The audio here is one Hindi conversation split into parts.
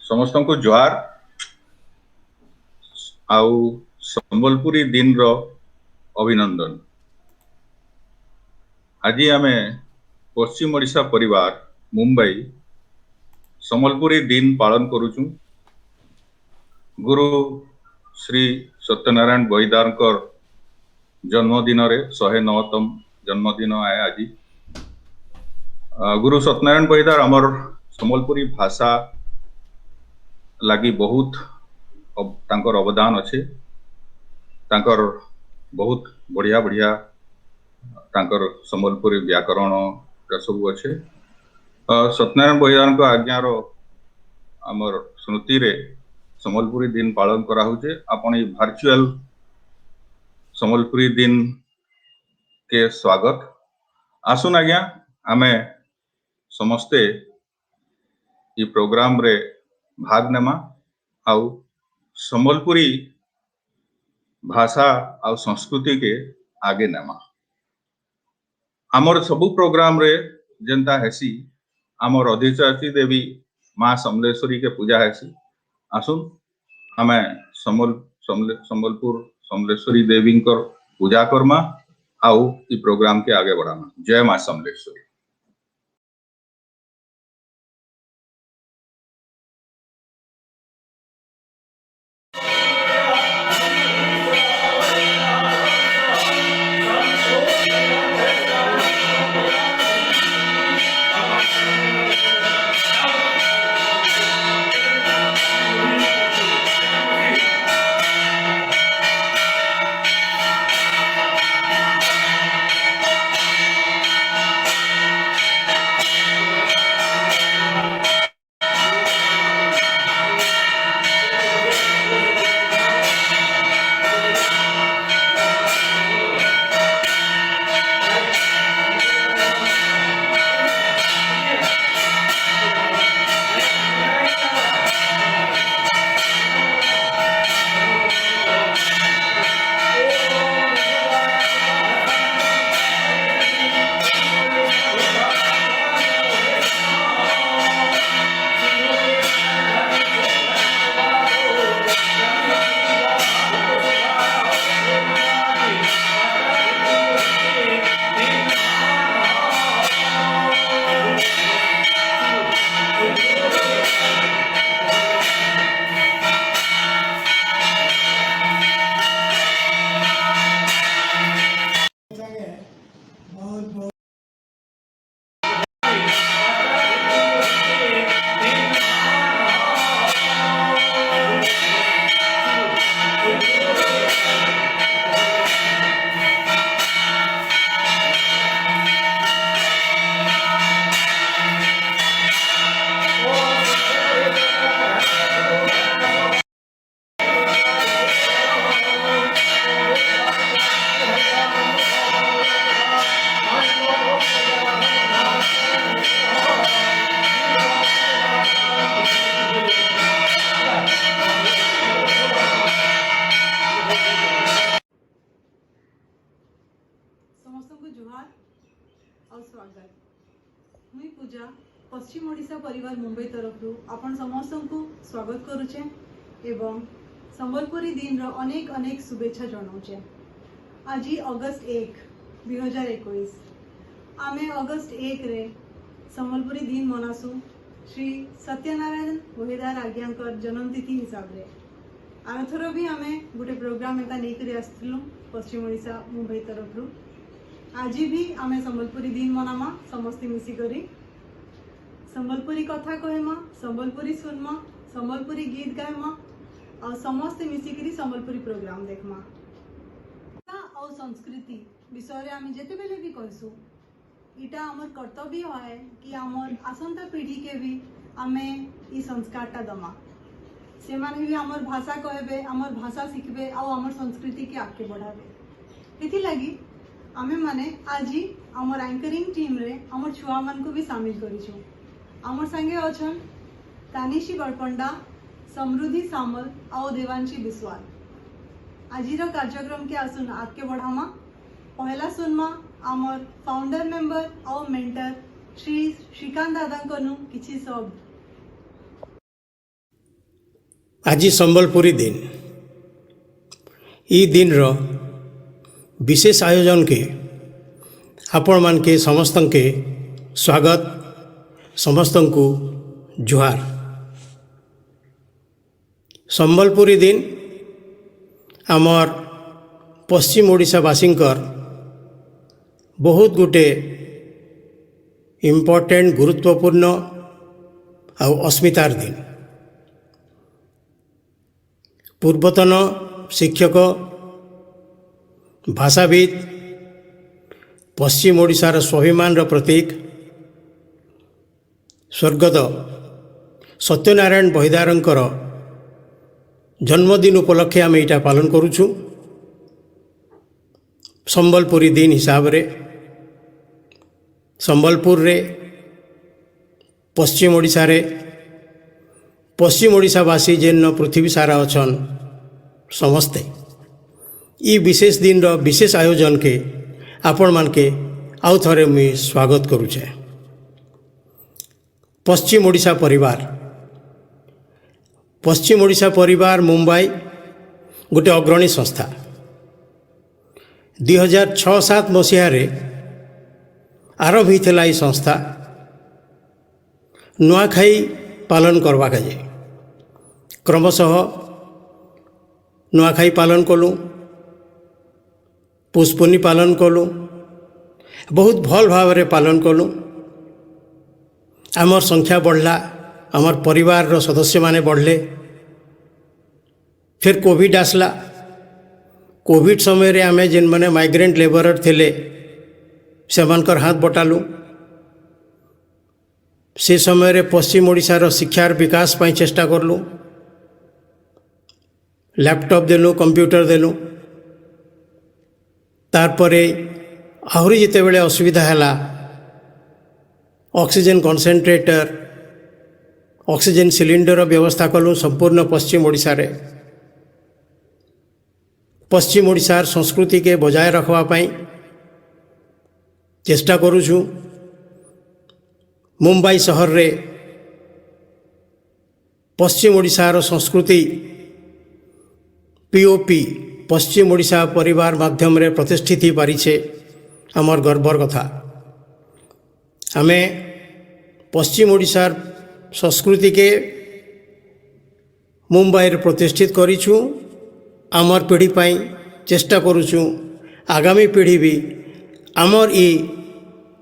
समस्त को जोहार आउ संबलपुरी दिन रो अभिनंदन। आज आमे पश्चिम ओडिशा परिवार मुंबई संबलपुरी दिन पालन करुचु। गुरु श्री सत्यनारायण बहिदार जन्मदिन रे 109तम जन्मदिन आए आज। गुरु सत्यनारायण बहिदार आमर संबलपुरी भाषा लगी बहुत तांकर अवदान अच्छे। तांकर बहुत बढ़िया बढ़िया तांकर संबलपुरी व्याकरण सब अच्छे। सत्यनारायण बहिदार को आज्ञार आमर स्मृति रे संबलपुरी दिन पालन करा हुचे। आपण ई वर्चुअल संबलपुरी दिन के स्वागत। आसुन आज्ञा आमे समस्ते ई प्रोग्राम रे भाग नेमा आउ संबलपुरी भाषा आउ संस्कृति के आगे नेमा। आमर सबु प्रोग्राम रे जनता हेसी आमर अधिष्ठात्री देवी माँ समलेश्वरी के पूजा हेसी। आसुन आमे संबलपुर समलेश्वरी देवी कर पूजा करमा आउ ई प्रोग्राम के आगे बढ़ामा। जय माँ समलेश्वरी। पश्चिम ओडिशा परिवार मुंबई तरफ आपण समस्त को स्वागत करुचे एवं संबलपुरी दिन रो अनेक अनेक शुभेच्छा जनाऊे। आज अगस्त 1 2021 आमे अगस्त 1 रे संबलपुरी दिन मनासु श्री सत्यनारायण बहिदार आज्ञाकर जन्मतिथि हिसाब रे। आरथर भी आमे गोटे प्रोग्राम एका नहीं करी आस्थिलु पश्चिम ओडिशा मुंबई तरफ। आज भी आमे संबलपुरी दिन मनामा समस्ते मिसी करी संबलपुरी कथा कहमा, संबलपुरी सुनमा, संबलपुरी गीत गायमा और समस्त मिसिकरी संबलपुरी प्रोग्राम देखमा। और संस्कृति विषय रे आमे जेते बेले भी कहसु इटा हमर कर्तव्य है कि हमर आसंता पीढ़ी के भी आमे ई संस्कारटा दमा। से माने भी हमर भाषा कहबे, हमर भाषा सिखबे और हमर संस्कृति के आगे बढ़ाबे। इति लगी आमे माने आज हमर एंकरिंग टीम रे हमर छुआ मन को भी शामिल करिछु। आमर संगे अछन तानिशी बड़पंडा, समृद्धि सामल और देवांशी बिस्वाल। आजिर कार्यक्रम के आसुन आगे बढ़ामा। पहला सुनमा आमर फाउंडर मेंबर और मेंटर श्री श्रीकांत दादा किछि शब्द। आज संबलपुरी दिन ई दिन रो विशेष आयोजन के आपण मान के समस्त के स्वागत समस्त को जुहार। संबलपुरी दिन आमर पश्चिम ओडिशावासींकर बहुत गुटे इम्पोर्टेंट गुरुत्वपूर्ण आउ अस्मितार दिन। पूर्वतन शिक्षक भाषाविद पश्चिम ओडिशार स्वाभिमान प्रतीक स्वर्गत सत्यनारायण बहिदारंकर जन्मदिन उपलक्षे आम यहाँ पालन करुछु। संबलपुरी दिन हिसाब रे संबलपुर रे पश्चिम ओडिशा रे पश्चिम ओडिशावासी जेन पृथ्वी सारा अछन समस्ते ई विशेष दिन रो विशेष आयोजन के आपण मान के आउ थरे मुई स्वागत करुछे। पश्चिम ओडिशा परिवार मुंबई गोटे अग्रणी संस्था 2006-07 मसीह आरंभ होता ये संस्था नुआखाई पालन करवा जे क्रमशः नुआखाई पालन कलु, पुष्पुनी पालन कलु, बहुत भल भाव रे पालन कलु। आमर संख्या बढ़ला, आमर परिवार रो सदस्य माने बढ़ले। फिर कोविड आसला। कोविड समय रे आमे जिन माने माइग्रेंट लेबरर थिले सेमानकर हाथ बटालु। से समय रे पश्चिम ओडिशार शिक्षार विकास पाई चेष्टा करलु। लैपटॉप देलु, कंप्यूटर देलु। तारपरे आहुरी जिते बेले असुविधा हैला ऑक्सीजन कॉन्सेंट्रेटर, ऑक्सीजन सिलिंडर व्यवस्था कलु संपूर्ण पश्चिम ओडिशा रे। पश्चिम ओडिशार संस्कृति के बजाय रखवा पाई चेष्टा करुछु। मुंबई शहर रे पश्चिम ओडिशार संस्कृति पीओपी पश्चिम ओडिशा परिवार माध्यम रे प्रतिष्ठित ही पारिछे। आमर गर्वर कथा। आमे पश्चिम ओडिशार संस्कृति के मुंबई रे प्रतिष्ठित करिछु। आमर पीढ़ी पाई चेष्टा करुछु आगामी पीढ़ी भी आमर ई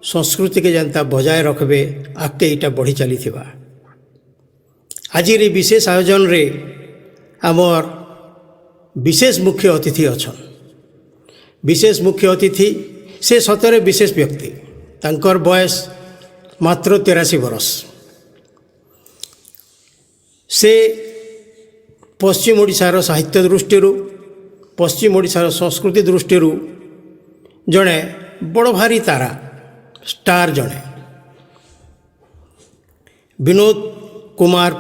संस्कृति के जनता बजाय रखबे, आगे इटा बढ़ी चली थिबा। आज रे विशेष आयोजन रे आमर विशेष मुख्य अतिथि अछन। विशेष मुख्य अतिथि से सतरे विशेष व्यक्ति। तांकर बयस मात्र 83 बरस। से पश्चिम ओडिशार साहित्य दृष्टि, पश्चिम ओडिशार संस्कृति दृष्टि जड़े बड़ भारी तारा स्टार जड़े विनोद कुमार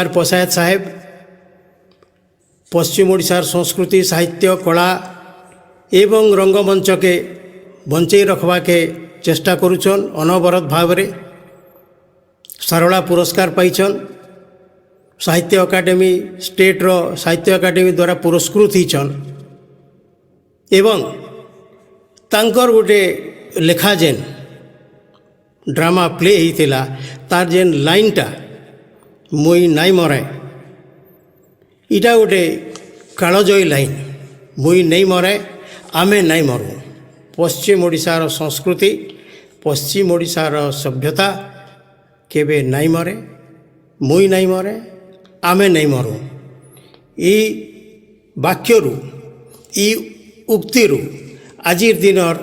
पशायत साहेब पश्चिम ओडिशार संस्कृति साहित्य कला एवं रंगमंच के बंचई रखवा के चेष्टा करुछन। अनवरत भाव रे सारला पुरस्कार पाइछन। साहित्य अकादेमी स्टेट रो साहित्य अकादेमी द्वारा पुरस्कृत होइछन। एवं तांकर गोटे लेखा जेन ड्रामा प्ले होइतिला तार जेन लाइनटा मुई नाई मरे, इटा गोटे कालजयी लाइन। मुई नहीं मरे आमे नहीं मरू। पश्चिम ओडिशार संस्कृति पश्चिम ओडिशार सभ्यता केबे नहीं मरे, मुई नहीं मरे आमे नहीं मरू। ई वाक्यरू ई उक्तिरू आजिर दिनर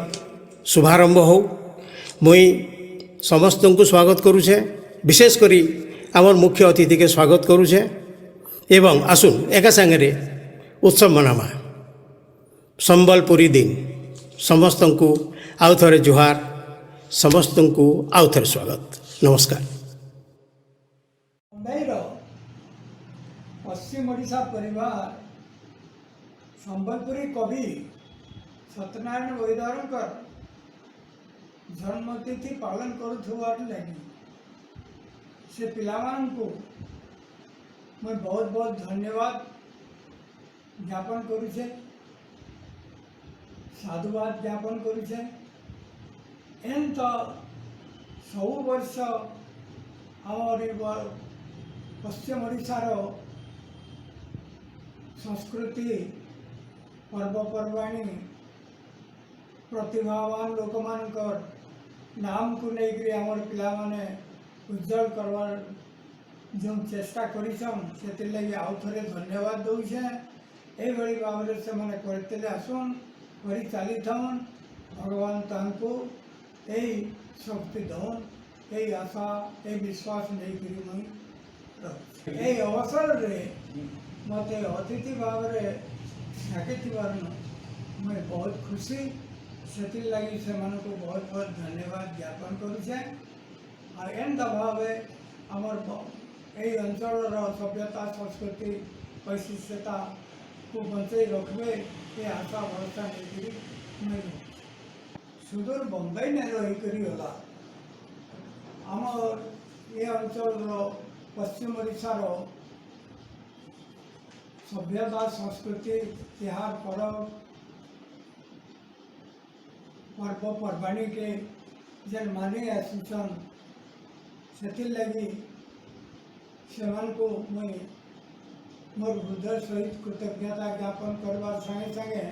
शुभारंभ हो। मुई समस्त को स्वागत करुछे। विशेष करी आमर मुख्य अतिथि के स्वागत करुछे। एवं आसुन एका संगे उत्सव मनामा। संबलपुरी दिन समस्त को आउ थरे जुहार, समस्त को आउ थरे स्वागत। नमस्कार। पश्चिम ओडिशा परिवार संबलपुरी कवि सत्यनारायण बहिदारंकर जन्मतिथि पालन करुथुवार लगी से पिलामान को मैं बहुत बहुत धन्यवाद ज्ञापन करुचे, साधुवाद ज्ञापन करुचे। एन तो सब वर्ष आमर पश्चिम ओडिशार संस्कृति पर्वपर्वाणी प्रतिभावान लोक मानकर नाम को लेकर आमर पिला माने उज्जवल करवार जो चेष्टा करिछन से लगी आउ थे धन्यवाद दूचे। यही भाव से मैंने करते आसन कर चली थन। भगवान तांको यही शक्ति दौन, यही आशा, यही विश्वास नहीं करी मुई यही अवसर रे मते अतिथि भाव डाकी मैं बहुत खुशी से लगी से मन को बहुत बहुत धन्यवाद ज्ञापन करुचे। और एंता भाव आमर यही अंचल सभ्यता संस्कृति वैशिष्ट्यता को बचाई रखबे ये आशा भरोसा नहीं मैं सुदूर बम्बई ने रहीकरी होला आमर ये अंचल पश्चिम ओडिशार सभ्यता संस्कृति तिहार पर्वपर्वाणी के जेन मानी आसुचन से लगी से को मैं मोर हृदय सहित कृतज्ञता ज्ञापन करवार संगे संगे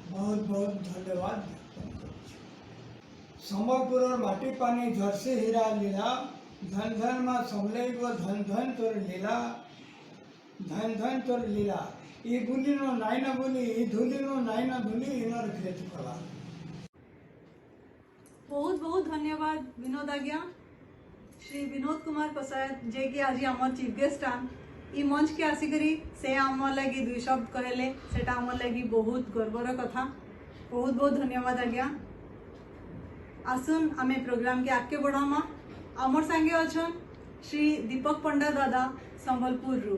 बहुत बहुत धन्यवाद ज्ञापन करुछु। संबलपुर माटी पानी झरसी हीरा लीला धन धन माँ समले गो धन धन तोर लीला धन धन तोर लीला ई बुली नो नाई ना बुली ई धुली नो नाई ना धुली इनर खेत कला। बहुत बहुत धन्यवाद विनोद आज्ञा श्री विनोद कुमार प्रसाद जे कि आज आम चीफ गेस्ट ई मंच के आसिकरी से आम लगी दुई शब्द कहले सेटा आम लगी बहुत गर्वर कथा। बहुत बहुत धन्यवाद आज्ञा। आसुन आमे प्रोग्राम के आगे बढ़ामा। आमर संगे अच्छन श्री दीपक पंडा दादा संबलपुर रु।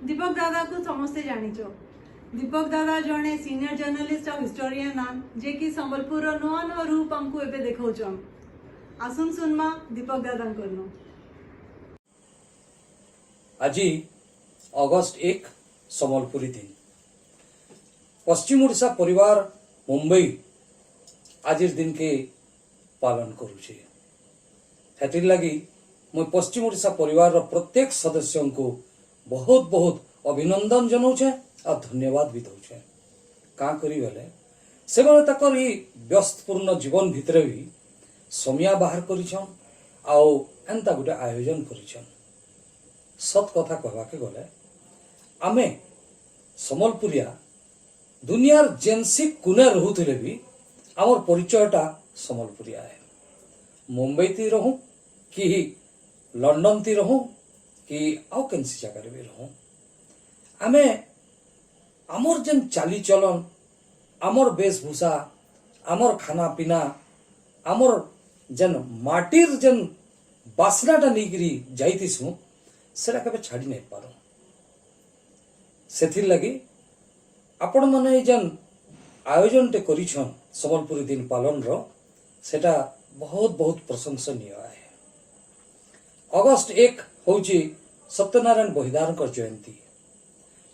दीपक दादा को समस्ते जानिच। दीपक दादा जड़े सीनियर जर्नलिस्ट और हिस्टोरियन आन जे कि संबलपुर नुआ नुआ रूप हमको एबे देखौछन। आसुन सुनमा दीपक दादा करनो। आज अगस्ट 1 समलपुरी दिन पश्चिम ओडिशा परिवार मुंबई आज दिन के पालन करुचे। हेतिर लगी मैं पश्चिम ओडिशा परिवार प्रत्येक सदस्य को बहुत बहुत अभिनंदन जनाऊे और धन्यवाद भी दूचे। क्या करी बेले से तकर ही व्यस्तपूर्ण जीवन भितर भी समय बाहर करिछन आउ एंता गोटे आयोजन करिछन। सत कथा कहवाके गले आमे समलपुरिया दुनियार जेनसी कुने रहुथिले भी आमर परिचयटा समलपुरिया है। मुंबई ती रहूं कि लंडन ती रहूं कि आउ केनसी जगह भी रहूं आमे आमर जेन चाली चलन आमर वेशभूषा आमर खाना पीना आमर जेन माटीर जेन बासनाटा नहीं जाइतिसु सेटा केबे छाड़ी नहीं पारो। सेथिर लगी आपण माने जेन आयोजन टे करिछन समलपुरी दिन पालन रो सेटा बहुत बहुत प्रशंसनीय है। अगस्ट 1 होची सत्यनारायण बहिदार जयंती।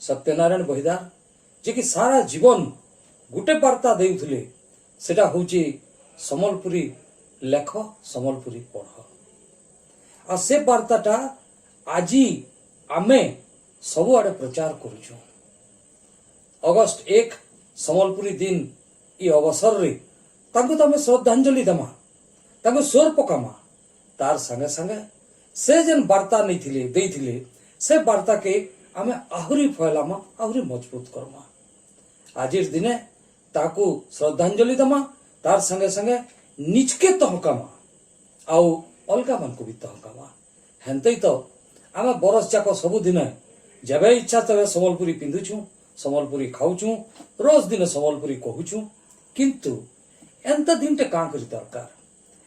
सत्यनारायण बहिदार जे कि सारा जीवन गुटे वार्ता देउथले सेटा होची समलपुरी लेख समलपुरी पढ़ आ से वार्ताटा आज आमे सबु आड़े प्रचार करुछु। अगस्ट 1 समलपुरी दिन ई अवसर रे तांको तमे श्रद्धांजलि दमा तांको स्वर पकामा तार संगे संगे से जेन वार्ता नहीं थिले देइथिले से वार्ता के आमे आहुरी फैलामा आहुरी मजबूत करमा। आजिर दिने ताकू श्रद्धांजलि दमा तार संगे संगे निजके तहकामा आउ अलगा मन को भी तहकामा। हेंतई तो आमे बरस जाक सबु दिन जब इच्छा तबे समलपुरी पिंधुछु समलपुरी खाऊछु रोज दिन समलपुरी कहूछु। किंतु एंता दिनटे का करी दरकार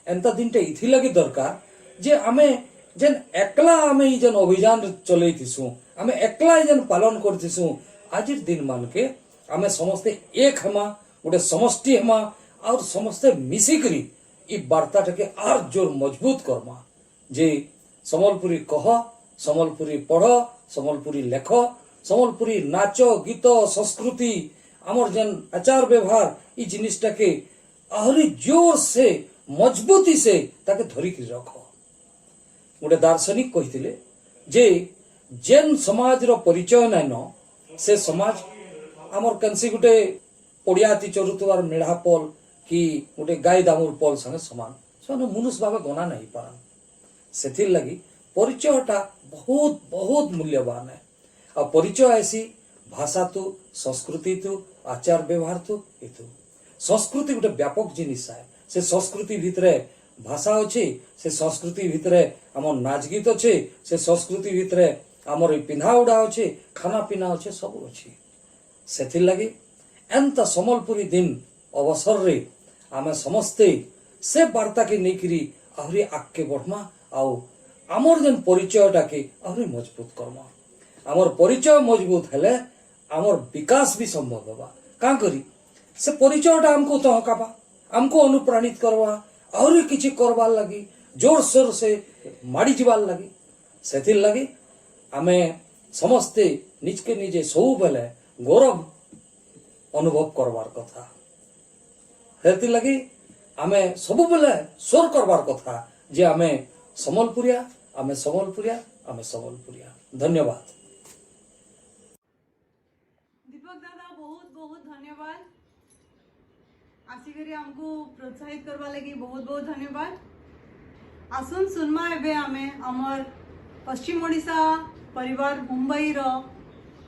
एंता दिनटे इथि लगी दरकार जे आमे जेन एकला आमे ई जेन अभियान चलैतिसु आमे एकला जेन पालन करतिसु आजिर दिन मान के आमे समस्ते एक हमा गोटे समष्टि हमा और समस्ते मिसिकरी ई वार्ताटा के आर जोर मजबूत करमा जे समलपुरी कह ସମ୍ବଲପୁରୀ ପଢ଼, ସମ୍ବଲପୁରୀ ଲେଖ, ସମ୍ବଲପୁରୀ ନାଚ ଗୀତ ସଂସ୍କୃତି ଆମର ଯେନ୍ ଆଚାର ବ୍ୟବହାର ଇ ଜିନିଷଟାକେ ଆହୁରି ଜୋର ସେ ମଜବୁତି ସେ ତାକେ ଧରିକି ରଖ। ଗୋଟେ ଦାର୍ଶନିକ କହିଥିଲେ ଯେ ଯେନ୍ ସମାଜର ପରିଚୟ ନାଇନ ସେ ସମାଜ ଆମର କେନ୍ସି ଗୋଟେ ପଡ଼ିଆତି ଚରୁଥିବାର ମେଢ଼ା ପଲ କି ଗୋଟେ ଗାଈ ଦାମୁର ପଲ ସାଙ୍ଗେ ସମାନ, ସେମାନେ ମନୁଷ୍ୟ ଭାବେ ଗଣା ନାଇଁ ପାରନ୍। ସେଥିର୍ ଲାଗି ପରିଚୟଟା ବହୁତ ବହୁତ ମୂଲ୍ୟବାନ है। ଆଉ ପରିଚୟ ଆଇସି ଭାଷା ତୁ, ସଂସ୍କୃତି ତୁ, ଆଚାର ବ୍ୟବହାର ତୁ ଏତୁ। ସଂସ୍କୃତି ଗୋଟେ ବ୍ୟାପକ ଜିନିଷ है। ସେ ସଂସ୍କୃତି ଭିତରେ ଭାଷା ଅଛି, ସେ ସଂସ୍କୃତି ଭିତରେ ଆମର ନାଚ ଗୀତ ଅଛି, ସେ ସଂସ୍କୃତି ଭିତରେ ଆମର ପିନ୍ଧା ଉଡ଼ା ଅଛି, ଖାନା ପିନା ଅଛି, ସବୁ ଅଛି। ସେଥିର୍ ଲାଗି ଏନ୍ତା ସମ୍ବଲପୁରୀ ଦିନ ଅବସରରେ ଆମେ ସମସ୍ତେ ସେ ବାର୍ତ୍ତାକେ ନେଇକିରି ଆହୁରି ଆଗକେ ବଢ଼ମା ଆଉ ଆମର ଯେନ୍ ପରିଚୟଟାକେ ଆହୁରି ମଜବୁତ କର୍ମା। ଆମର ପରିଚୟ ମଜବୁତ ହେଲେ ଆମର ବିକାଶ ବି ସମ୍ଭବ ହେବା। କାଁ କରି ସେ ପରିଚୟଟା ଆମକୁ ତହକାବା, ଆମକୁ ଅନୁପ୍ରାଣିତ କରବା, ଆହୁରି କିଛି କରବାର୍ ଲାଗି ଜୋରସୋର ସେ ମାଡ଼ି ଯିବାର୍ ଲାଗି। ସେଥିର୍ ଲାଗି ଆମେ ସମସ୍ତେ ନିଜକେ ନିଜେ ସବୁବେଲେ ଗୌରବ ଅନୁଭବ କରବାର୍ କଥା। ସେଥିର୍ ଲାଗି ଆମେ ସବୁବେଲେ ସ୍ୱର କରବାର୍ କଥା ଯେ ଆମେ ସମ୍ବଲପୁରିଆ, ଆମେ ସମ୍ବଲପୁରିଆ, ଆମେ ସମ୍ବଲପୁରିଆ। ଧନ୍ୟବାଦ। दीपक दादा बहुत बहुत धन्यवाद। आसिकरी हमको प्रोत्साहित करवा लगी बहुत बहुत धन्यवाद। आसुन सुनमा एबे आमे हमर पश्चिम ओडिशा परिवार मुंबई रो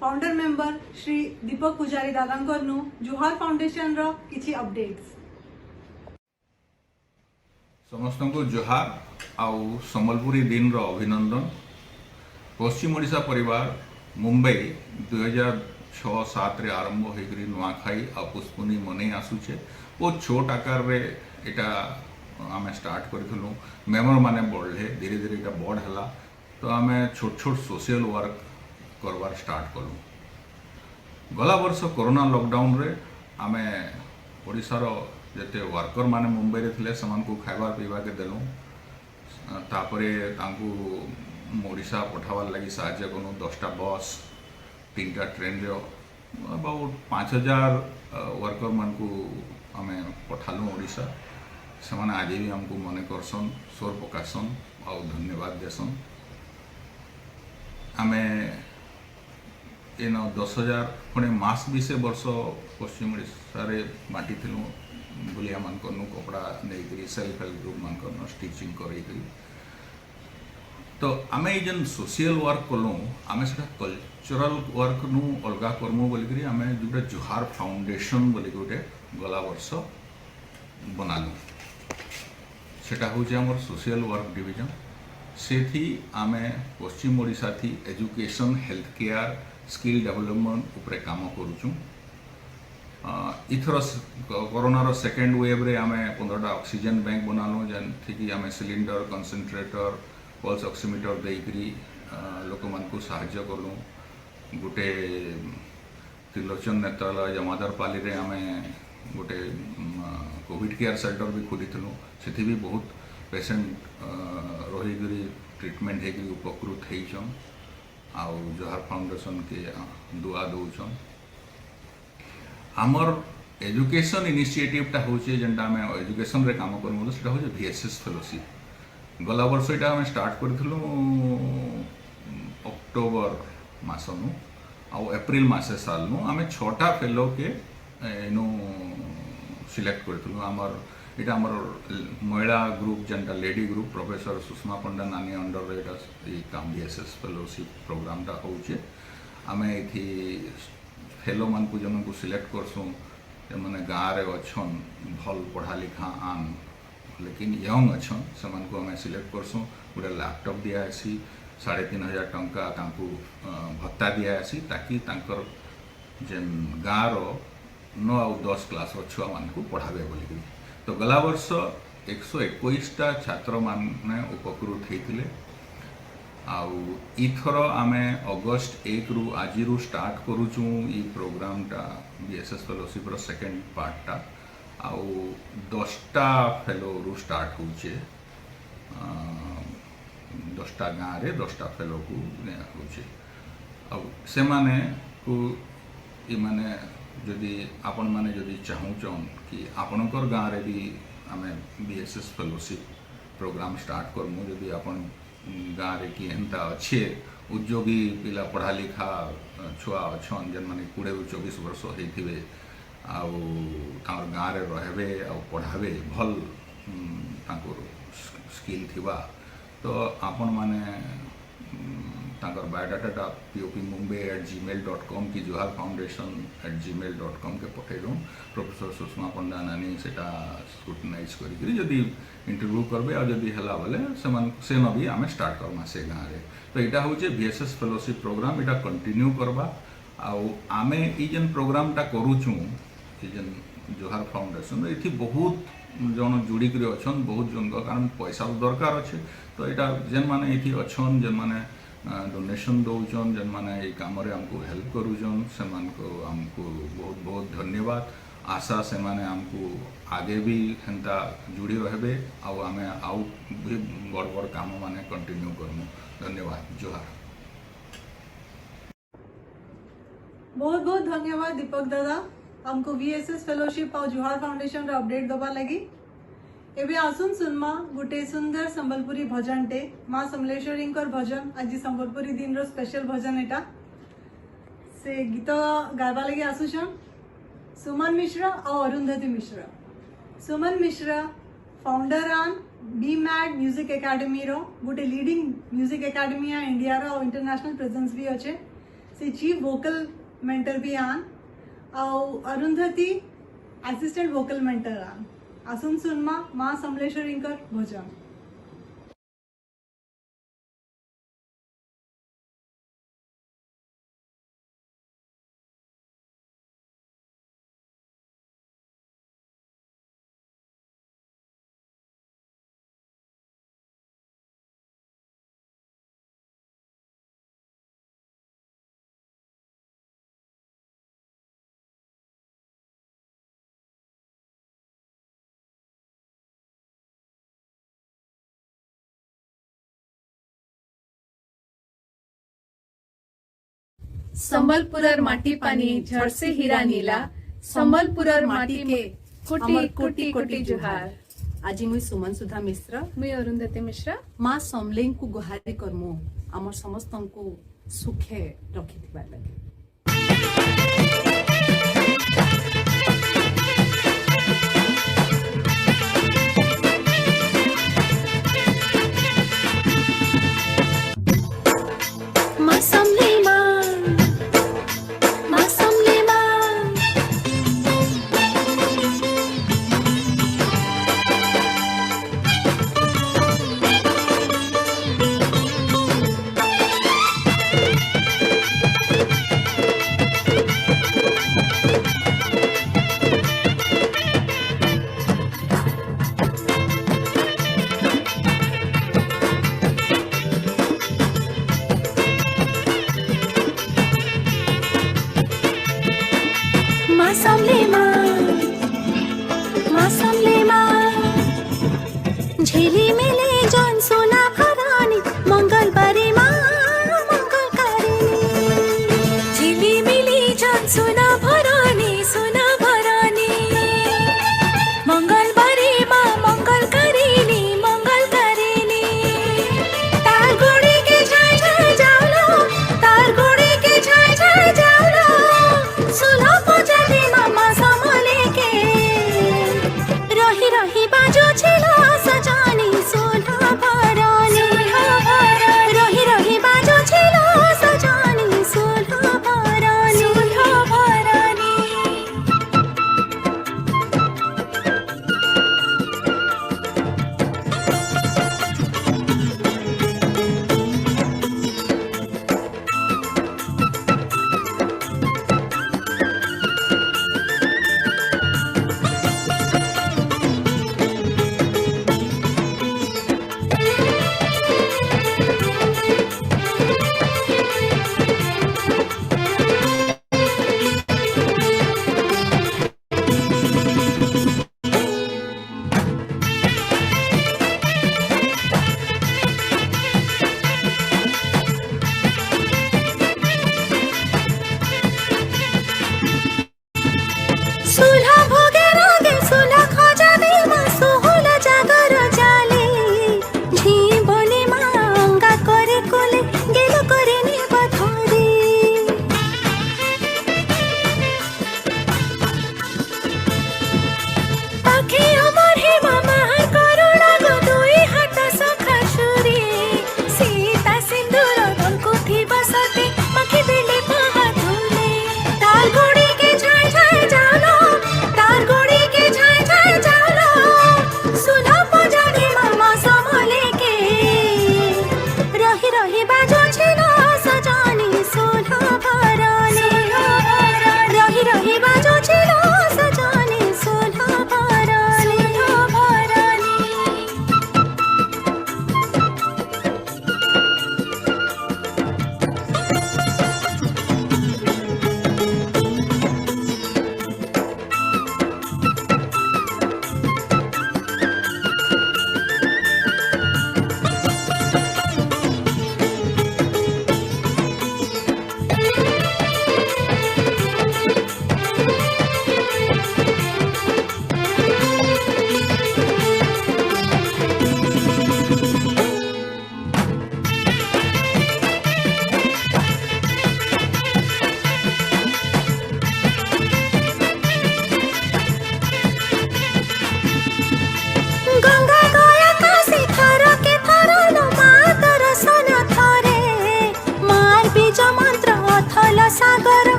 फाउंडर मेंबर श्री दीपक पुजारी दादांकर नु जुहार फाउंडेशन रो किछि अपडेट्स। समस्त को जोहार आउ संबलपुरी दिन रो अभिनंदन। पश्चिम ओडिशा परिवार मुंबई 2006-07 रे आरंभ होकर नुआखाई आ पुष्पुनी मने आसुचे। बहुत छोट आकार रे एटा आम स्टार्ट करूँ। मेम्बर माने बढ़ले धीरे धीरे इटा बड़ है तो आम छोट छोट सोशल वर्क करवार स्टार्ट कलु। गला वर्ष कोरोना लॉकडाउन रे आम ओडिशार जेते वर्कर माने मुंबई रे थिले समानकु खाइबा पीबा के देलु। तापरे तांकु ओडिशा पठावार लगी साहाय्य कनु। 10टा बस 3टा ट्रेन रे अबाउट 5000 वर्कर मानकु आमे पठालु ओडिशा। सेमाने आज भी हमको मने करसन, स्वर प्रकाशन और धन्यवाद देसन। आमे इन 10,000 पुणे मास भी से वर्ष पश्चिम ओडिशा रे बांटी थिलु। बुलिया मानकनु कपड़ा नहीं सेल्फ हेल्प ग्रुप मानकन स्टिचिंग करेकरी। तो आम जेन सोशल वर्क कलु आम से कल्चरल वर्क नु अलगा करमु बोलिकी आम जो जुहार फाउंडेशन बोली गोटे गला वर्ष बनालु। सेटा हूँ आमर सोशल वर्क डिविजन। से आम पश्चिम ओडिशा थी education health care skill development उपरे काम करुचु। इथर कोरोनार सेकेंड वेव रे आम 15टा ऑक्सीजन बैंक बनालु जेन थी आम सिलिंडर कंसंट्रेटर पल्स ऑक्सीमीटर देकरी लोक मानकु साहाय्य कलु। गोटे त्रिलोचन नेत्रालय जमादारपाली रे आम गोटे कोविड केयर सेंटर भी खोलिथिलु। सेठी भी बहुत पेशेंट रहीकरी ट्रीटमेंट होकर उपकृत होइछन। आउ जोहार फाउंडेशन के दुआ दौछन। आमर एजुकेशन इनिशिएटिवटा हूँ जेनटा आम एजुकेशन रे काम करूँ से हूँ VSS फेलोशिप। गला वर्ष यहाँ आम स्टार्ट करूँ अक्टोबर मसनु आउ एप्रिल मसे सालनु आम 6टा फेलो के इनु सिलेक्ट करूँ। आमर यहाँ आमर महिला ग्रुप जेनटा lady group professor Sushma Panda नानी अंडर रे काम VSS फेलोशिप प्रोग्रामटा होचे। आम ये फेलो मान को जन को सिलेक्ट करसुँ मैंने गाँव में अच्छन भल पढ़ा लिखा आन लेकिन यंग अच्छन से आम सिलेक्ट करसुँ। गोटे लैपटॉप दियासी 3,500 टंका तांकु भत्ता दियासी ताकि तांकर जेन गाँव 9 और 10 क्लास छुआ मान को पढ़ाबे बोलिकी। तो गला वर्ष 121टा छात्र माने उपकृत होते। आउ इथर आम अगस्ट 1 रु आज रु स्टार्ट करुचु ई प्रोग्रामटा VSS फेलोशिप रो सेकेंड पार्टटा। आउ 10टा फेलो रु स्टार्ट होचे 10टा गाँव रे 10टा फेलो को निया होचे अब से माने को ये माने जदि आपण माने जदि चाहूचन कि आपणकर गाँव रे भी आमे बीएसएस फेलोशिप प्रोग्राम स्टार्ट करमु जदि आपण गाँव रे कि हेन्ता अच्छे उद्योगी पिला पढ़ा लिखा छुआ अच्छन जेन माने 20-24 वर्ष होइथिबे आउ तार गाँव रे रहबे आ पढ़ाबे भल तांकर स्किल थिबा तो आपण माने तांकर बायोडाटा pop.mumbai@gmail.com की जोहार फाउंडेशन@gmail.com के पठेलु प्रोफेसर सुषमा पंडा नानी सेटा स्क्रूटनाइज करी जदि इंटरव्यू करबे आ जदि हला बोले से न भी आमे स्टार्ट करमा से गाँव रे तो इटा होचे बीएसएस फेलोशिप प्रोग्राम इटा कंटिन्यू करबा आउ आमे ई जेन प्रोग्राम टा करूछु ई जेन जोहार फाउंडेशन एथि बहुत जन जुड़ी कर अच्छन बहुत जन कारण पैसा दरकार अच्छे तो यहाँ जेन माने ये अच्छन जेन माने डोनेशन दौन जेन माने ये काम आमको हेल्प करूचन से आमको बहुत बहुत धन्यवाद आशा से माने आमको आगे भी हेन्ता जुड़ी रहे आमे आउ भी बड़ बड़ काम माने कंटिन्यू करमु धन्यवाद जोहार बहुत बहुत धन्यवाद दीपक दादा हमको VSS फेलोशिप और जोहार फाउंडेशन रे अपडेट दबा लगी एबे आसुन सुनमा गुटे सुंदर संबलपुरी भजन टे माँ समलेश्वरी भजन आज संबलपुरी दिन रो स्पेशल भजन एटा से गीत गायबा लगी आसुछन सुमन मिश्रा और अरुंधति मिश्रा सुमन मिश्रा फाउंडर आन BMAD म्यूजिक एकेडमी रो गुटे लीडिंग म्यूजिक एकेडमी आ इंडिया रो इंटरनेशनल प्रेजेंस भी अच्छे से चीफ वोकल मेंटर भी आन और अरुंधति असिस्टेंट वोकल मेंटर आन आसुन सुनमा माँ समलेश्वरी भजन संबलपुरर माटी पानी झड़ से हीरा नीला संबलपुरर माटी के कोटि कोटि कोटि जुहार आज मुई सुमन सुधा मिश्र मुई अरुंधति मिश्रा माँ समलें को गुहारी करमु आमर समस्त को सुखे रखि लगे।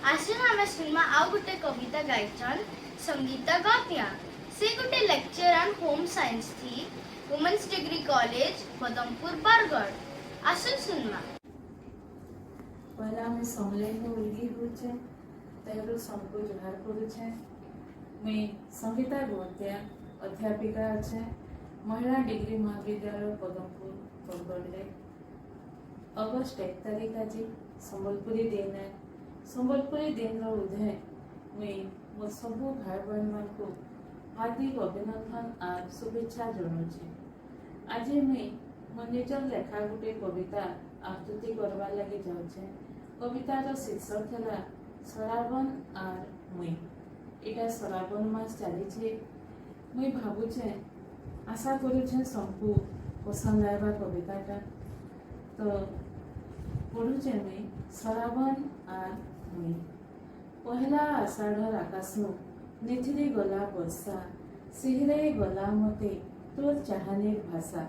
आसन आमे सुनमा आउ गुटे कविता गाइचन संगीता गत्या से गुटे lecture on home science the women's degree college Padampur Bargarh आसन सुनमा पहला मैं समले में उलगी होचे तेरो सबको जोहार करूचे मैं संगीता गोत्या अध्यापिका अच्छे महिला डिग्री महाविद्यालय पदमपुर बरगढ़ अगस्ट 1 तारीख आज संबलपुरी दिन है संबलपुरी दिन उदय मुई मो सबू भाई बहन मान को हार्दिक अभिनंदन और शुभेच्छा जनाऊे आज मुई मो निजर लेखा गोटे कविता आकृति करवा लगी जाऊे कवितार शीर्षक है श्रावण और मुई इटा श्रावण मास चली मुई भावुचे आशा करुचे सबको पसंद आएगा कविताटा तो पढ़ुचे मुई श्रावण और मुई पहला आषाढ़ आकाशनु निथिरे गला वर्षा सिहरे गला मते तोर चाहनीर भाषा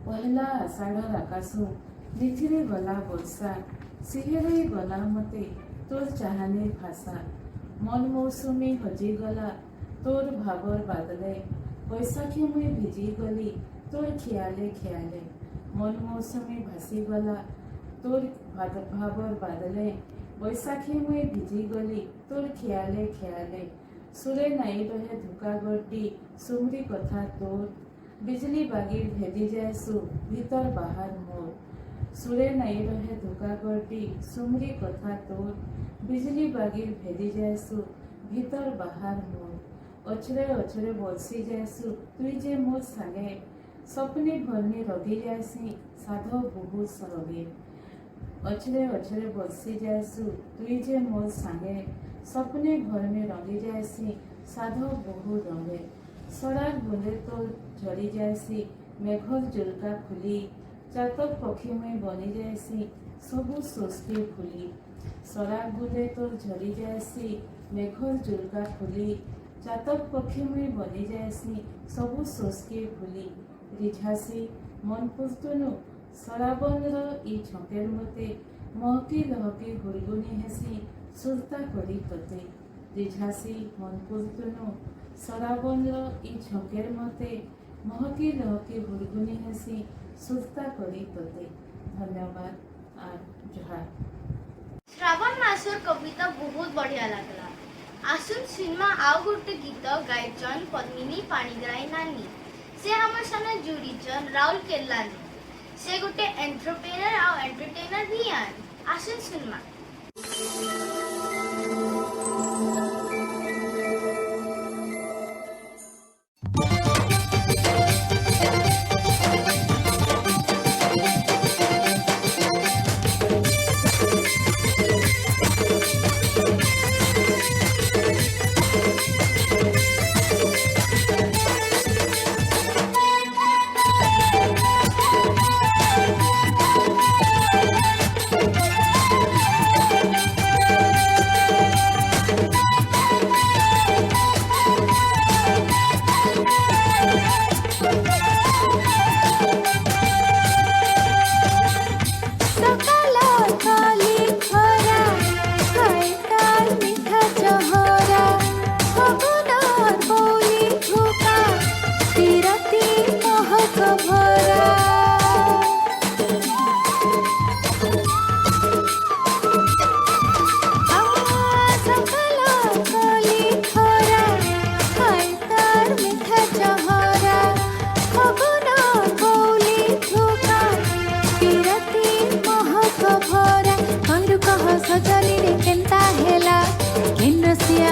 पहला आषाढ़ आकाशनु निथिरे गला वर्षा सिहरे गला मते तोर चाहनीर भाषा मन मौसुमी हजी गला तोर भावर बादले बैसाखी मुई भिजी गली तोर खियाले खियाले मन मौसुमी भासी गला तोर भावर बादले बैसाखी मुई भिजी गली तोर खियाले खियाले सुरे नाई रहे धुका गड्डी सुमरी कथा तोर बिजली बागिर भेदी जाए सु भीतर बाहर मोर सुरे नाई रहे धुका गड्डी सुमरी कथा तोर बिजली बागिर भेदी जाए सु भीतर बाहर मोर अछरे अछरे बरसी जाएसु तुई जे मोर संगे सपने भर में रगी जाएसी साधो बहु सरगे अछरे अछरे बरसी जाएसु तुई जे मोर संगे सपने भर में रगी जाएसी साधो बहु रंगे सड़ार बुंदे तो झड़ी जाएसी मेघर जुलका खुली चातक पक्षी में बनी जाएसी सबु सोचके फुली सड़ार बुंदे तो झड़ी जाएसी मेघर जुलका खुली चातक पक्षी में बनी जाएसी सबु सोचके फुली रिझासी मन पुस्तनु श्रावण इ छकेर मते महकी लहकी हुरगुनी हेसी सुरता करी तते रिझासी मन पुस्तनु श्रावण इ छकेर मते महकी लहकी हुरगुनी हेसी सुरता करी तते धन्यवाद और जोहार। श्रावण मासर कविता बहुत बढ़िया लगला आसुन सिनेमा आउ गोटे गीत गायचन पद्मिनी पाणिग्राही नानी से हमर सने जुड़ीचन राहुल केल्लानी से गोटे एंटरप्रेन्योर और एंटरटेनर भी आन आसुन सिनेमा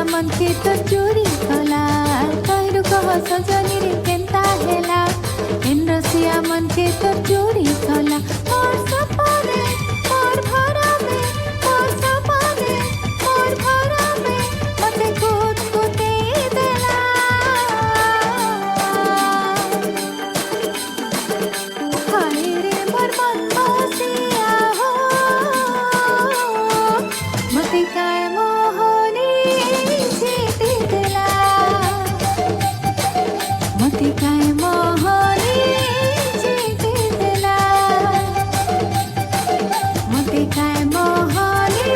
मन के तो चोरी कला कहरु कह सजनी रे केंता हेला इन रसिया मन के तो चोरी कला मोर सपने मोर भरा में मोर सपने मोर भरा में मते कूद कूदे देला हाय रे मोर मन बसिया हो मते काय मोहनी मते काय मोहनी जीते दिला मते काय मोहनी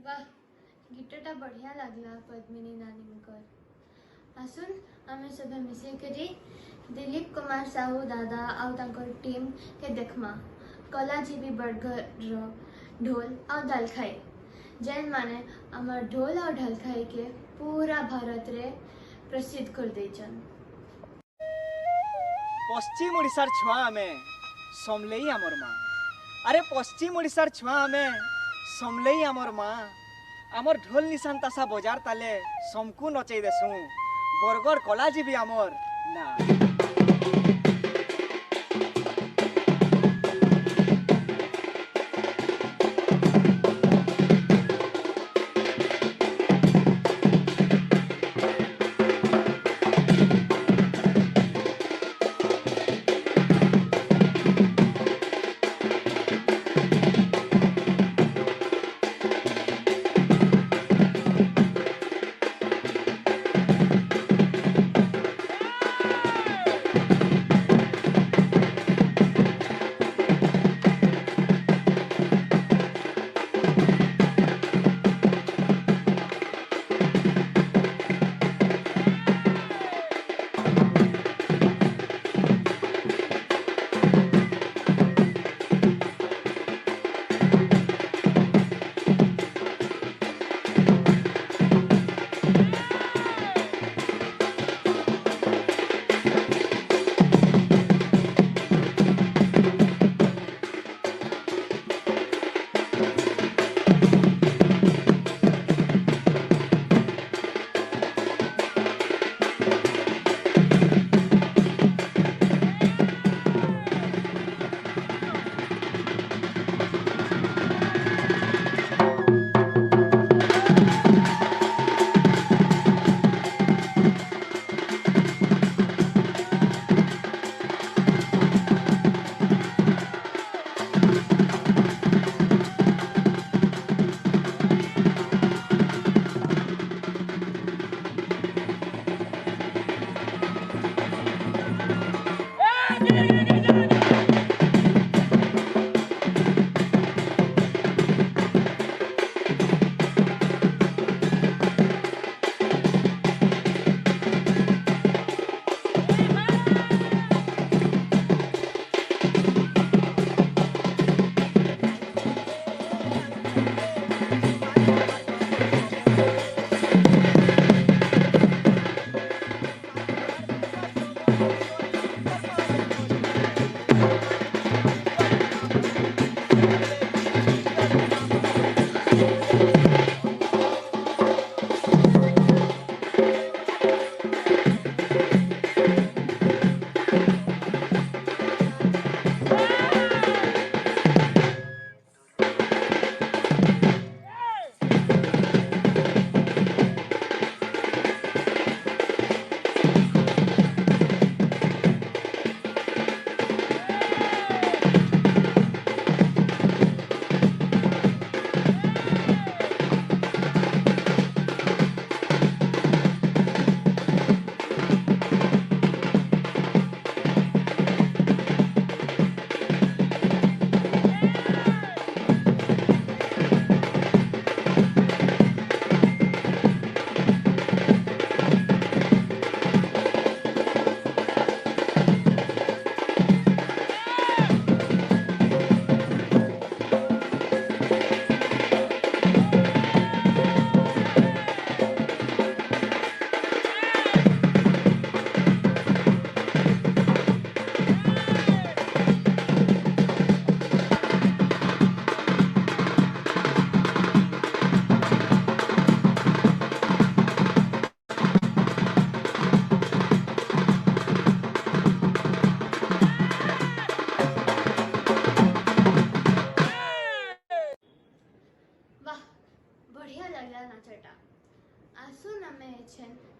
वाह गीतटा बढ़िया लगला पद्मिनी नानी आसुन आमे सब मिसे करी दिलीप कुमार साहू दादा आउ तांकर टीम के देखमा कलाजीवी बड़घर ढोल और ढलखाई जेन माने आमर ढोल और ढलखाई के पूरा भारत रे प्रसिद्ध कर देचन। पश्चिम ओडिशार छुआ आमे समलेई आमर माँ। अरे पश्चिम ओडिशार छुआ आमे समलेई आमर माँ। आमर ढोल निशान तासा बजार ताले समकु नचई देसु बरगड़ कलाजीवी आमर ना।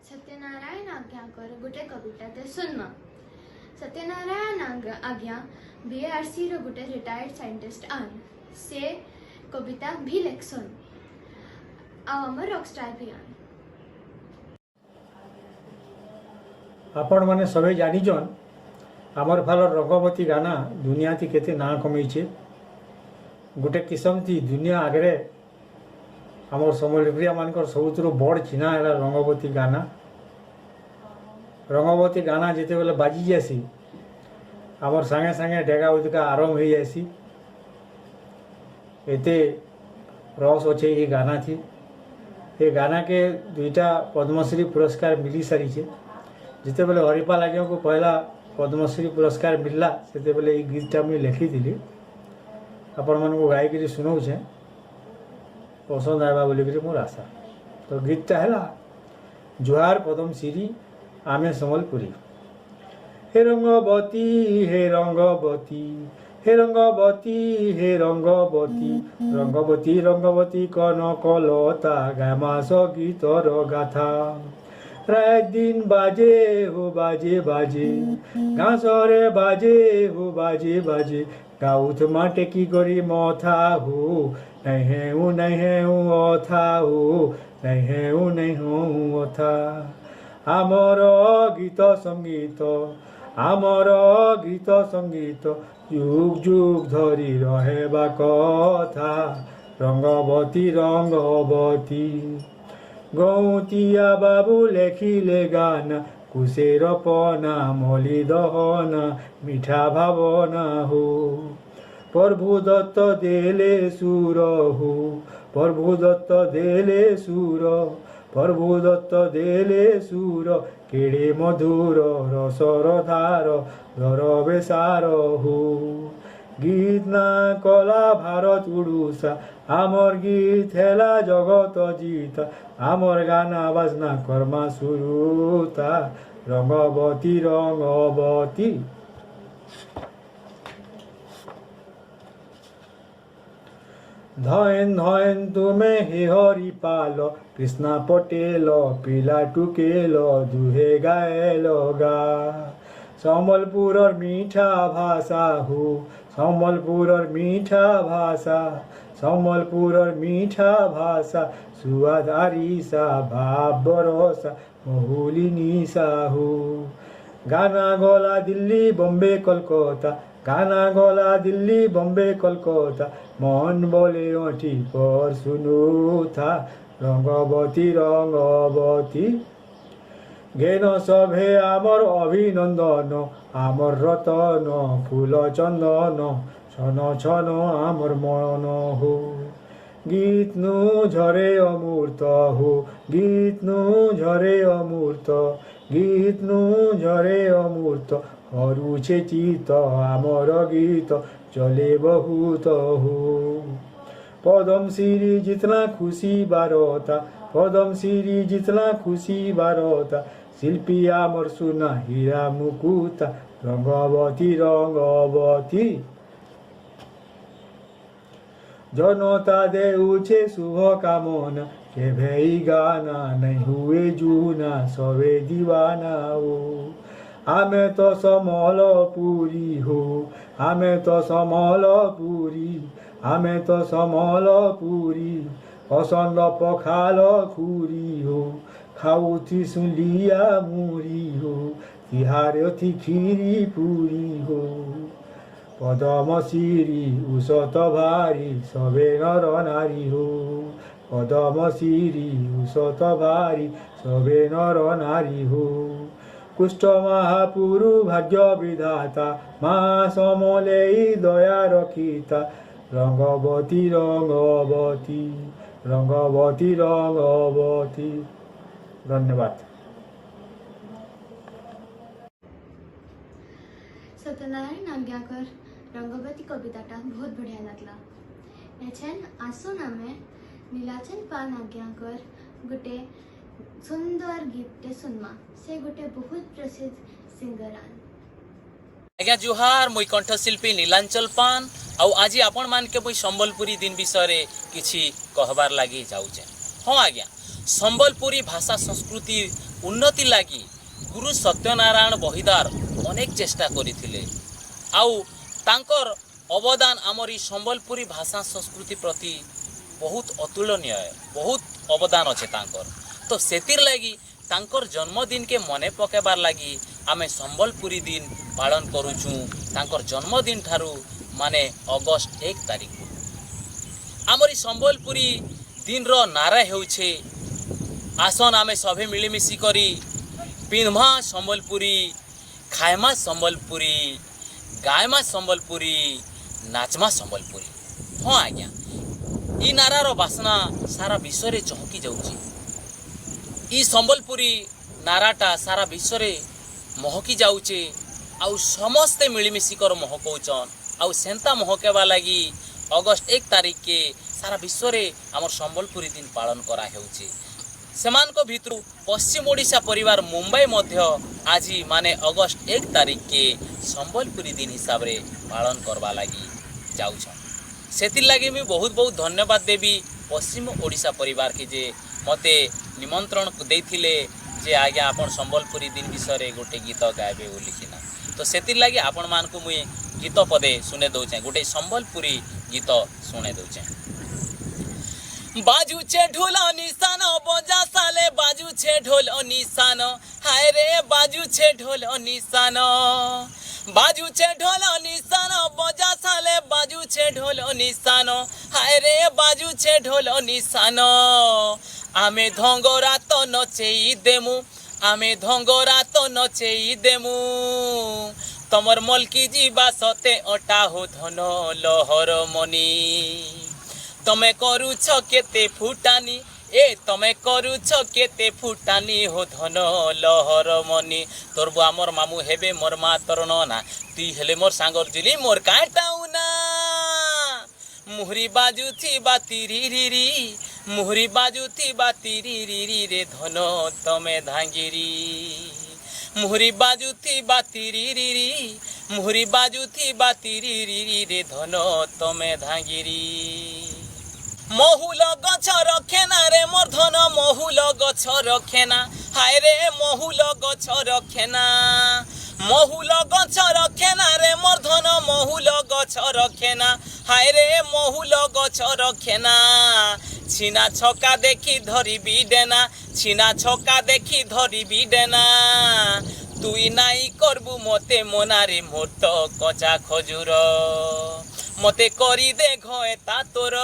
सत्यनारायण आज्ञाकर गोटे कविताते सुनमा। सत्यनारायण आज्ञा बीआरसी रो गोटे रिटायर्ड साइंटिस्ट आन से कविता भी लेखसन आमर रॉकस्टार भी आन। आपण माने सबे जानिछन आमर फालर रंगवती गाना दुनिया थी केते ना कमैछे। गोटे किस्म थी दुनिया आगरे आमर सम्बलपुरिया मानकर सबुतु बड़ चिन्हा है रंगवती गाना। रंगवती गाना जिते बेले बाजी जासी आमर सांगे सांगे डेगा उदका आरंभ हो जासी। एते रस अच्छे ये गाना थी। ये गाना के 2टा पद्मश्री पुरस्कार मिली सारी है। जिते बेले हरिपाल आज्ञा को पहला पद्मश्री पुरस्कार मिलला से बेले ये गीतटा मुझे लिखी थी आपण मन को गायक शुणाऊे पसंद आएगा बोलिक मोर आशा। तो गीतटा है जुहार पदम श्री आमे सम्बलपुरी। हे रंगवती हे रंगवती हे रंगवती हे रंगवती रंगवती रंगवती कनकलता गामास गीतर गाथा। रात दिन बाजे हो बाजे बाजे घासरे बाजे हो बाजे बाजे गाउथ माटे की गरी मथा हो नहीं हूँ अथा हो नहीं हूँ अथा। आमर गीत संगीत आमर गीत संगीत जुग जुग धरी रहेबा कथा। रंगवती रंगवती गौतिया बाबू लेखिले गाना कुशेर पना मली दहना मिठा भावना हो। प्रभु दत्त देले सुर हो प्रभु दत्त देले सुर प्रभु दत्त देले सुर केड़े मधुर रसर धार धर बेसार हो। गीत ना कला भारत उड़ूसा आमर गीत हेला जगत जीता आमर गाना बाजना कर्मा सुरुता। रंगवती रंगवती धयन धयन तुम्हें हे हरिपाल कृष्णा पटेल पिला टुकेल दुहे गाएल गा। सम्बलपुर मीठा भाषा हो सम्बलपुर मीठा भाषा सम्बलपुर मीठा भाषा सुआदारी सा भाव बरसा महुलिनी सा हो। गाना गला दिल्ली बम्बे कलकत्ता गाना गला दिल्ली बम्बे कलकत्ता मन बोले ओठी पर सुनु था। रंगवती रंगवती घेन सभे आमर अभिनंदन आमर रतन फूल चंदन छन छन आमर मन हो। गीत नु झरे अमूर्त हो गीत नु झरे अमूर्त गीत नु झरे अमूर्त हरुछे चित आमर गीत चले बहुत हो। पदम श्री जितना खुशी बारता पदम श्री जितना खुशी बारता शिल्पी आमर सुना हीरा मुकुता। रंगवती रंगवती जनता देउछे शुभ कामना के भई गाना नहीं हुए जूना सबे दीवाना हो। आमे तो समलपुरी हो आमे तो समलपुरी आमे तो समलपुरी असंद पखाल खुरी हो खाउथी सुलिया मुरी हो तिहार थी खीरी पूरी हो। पदम श्री उषत भारी सबे नर नारी हो पदम श्री उषत भारी सबे नर नारी हो। कुष्ठ महापुरु भाग्य विधाता माँ समले दया रखिता। रंगवती रंगवती रंगवती रंगवती। धन्यवाद। सत्यनारायण आज्ञाकर रंगवती कविताटा बहुत बढ़िया लगला। एछेन आसुन आमे नीलाचल पाल आज्ञाकर गोटे सुंदर गीतटे सुनमा। से गोटे बहुत प्रसिद्ध सिंगरान। आज्ञा जुहार मुई कंठशिल्पी नीलांचल पान आउ आज आपण मान के मुई संबलपुरी दिन विषय किछि कहबार लागि जाउचे। हाँ आज्ञा संबलपुरी भाषा संस्कृति उन्नति लागि गुरु सत्यनारायण बहिदार अनेक चेष्टा करिथिले आउ तांकर अवदान आमरी संबलपुरी भाषा संस्कृति प्रति बहुत अतुलनीय बहुत अवदान अच्छे तांकर। तो सेतिर लगी तांकर जन्मदिन के मने पकेबार लगी आमे संबलपुरी दिन पालन करूचु। तांकर जन्मदिन ठारू माने अगस्त 1 तारिख आमरी संबलपुरी दिन रो नारा हेउछे आसन आमे सभे मिलिमिशि करी पिन्मा संबलपुरी खाएमा संबलपुरी गायमा संबलपुरी नाचमा संबलपुरी। हाँ आज्ञा ई नारार बासना सारा विश्व रे चहकी जाउची। ई संबलपुरी नाराटा सारा विश्व रे महकी जाउचे आउ समस्ते मिलिमिशि कर महकौचन आउ सेंता महकेबा लगी अगस्त 1 तारीख के सारा विश्व रे आमर संबलपुरी दिन पालन करा हेउचे। सेमानको भितरु पश्चिम ओडिशा परिवार मुंबई मध्य आज माने अगस्त 1 तारीख के संबलपुरी दिन हिसाब रे पालन करबा लगी जाउछन। सेतिर लगी मैं बहुत बहुत धन्यवाद देवी पश्चिम ओडिशा परिवार के जे मते निमंत्रण देथिले जे आज्ञा आपण संबलपुरी दिन विषय रे गोटे गीत गायबे बोलिकिना। तो सेतिर लगी आपण मान को मुई गीत पदे सुने दउचे गोटे संबलपुरी गीत सुने दउचे। बाजुचे ढोल निशान बजा साले बाजुचे ढोल निशान हाय रे बाजुचे ढोल निशान बाजुचे ढोल निशान बजा साले बाजुचे ढोल निशान हाय रे बाजुचे ढोल निशान आमे धंगरा तो नचेई देमु आमे धंगरा तो नचेई देमु तमर मलकी जीवा सते अटा हो धन लहर मनी तमे करूछ केते फुटानी ए तमे करूछ केते फुटानी हो धन लहर मनी तोर बुआ मोर मामू हेबे मोर मा तरन ना तुई हेले मोर सांगर जुली मोर काटाउना मुहरी बाजू थी बाती री मुहरी बाजू थी बाती री रे धन तमे धांगिरी मुहरी बाजू थी बाती री मुहरी बाजू थी बाती री रे धन तमे धांगिरी महुल गछ रखेना रे मोर धन महुल गछ रखेना हाय रे महुल गछ रखेना महुल गछ रखेना रे मोर धन महुल गछ रखेना हाय रे महुल गछ रखेना छिना छका देखी धरी बिडेना छिना छका देखी धरी बिडेना तुई नाई करबु मते मनारे मोर तो कचा खजूर मते करी दे घए ता तोर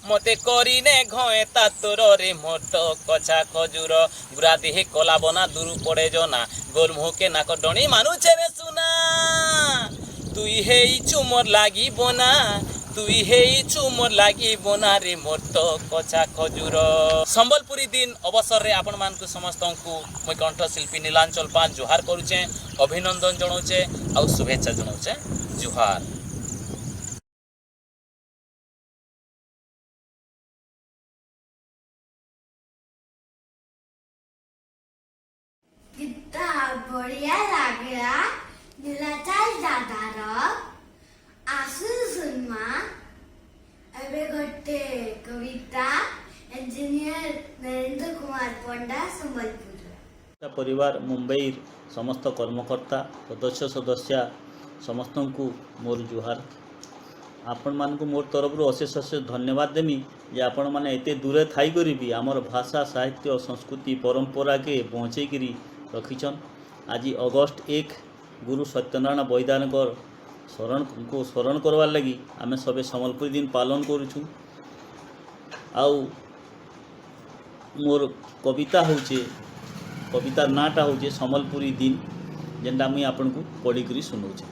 मते करी ने घए ता तोर रे मोर तो कचा खजूर गुरा देहे कला बना दूर पड़े जना गोल मुहके नाक डणी मानुचे रे सुना तुई हेई चुमर लागी बना तुई हेई चुमर लागी बना रे मोर तो कचा खजूर। संबलपुरी दिन अवसर रे आपण मान को समस्त को मैं कंठशिल्पी नीलांचल पान जुहार करूचे अभिनंदन जनाऊचे और शुभेच्छा जनाऊचे जुहार। गीता बढ़िया लागला नीलाचल दादार आसु सुनमा एबे गोटे कविता इंजीनियर नरेंद्र कुमार पंडा संबलपुर परिवार मुंबई समस्त कर्मकर्ता सदस्य सदस्या समस्त को मोर जुहार आपण मान को मोर तरफ अशेष अशेष धन्यवाद देमी जे आपण माने एते दूरे थाई करी भी आमर भाषा साहित्य संस्कृति परंपरा के पहुँचे करी रखीछन। आज अगस्त 1 गुरु सत्यनारायण बैदानकर शरण को स्मरण करवार लगी आमे सबे संबलपुरी दिन पालन करूछु। आउ मोर कविता होचे कवितार नाटा होचे संबलपुरी दिन जेनटा मुई आपन को पढ़ी करी सुनौचे।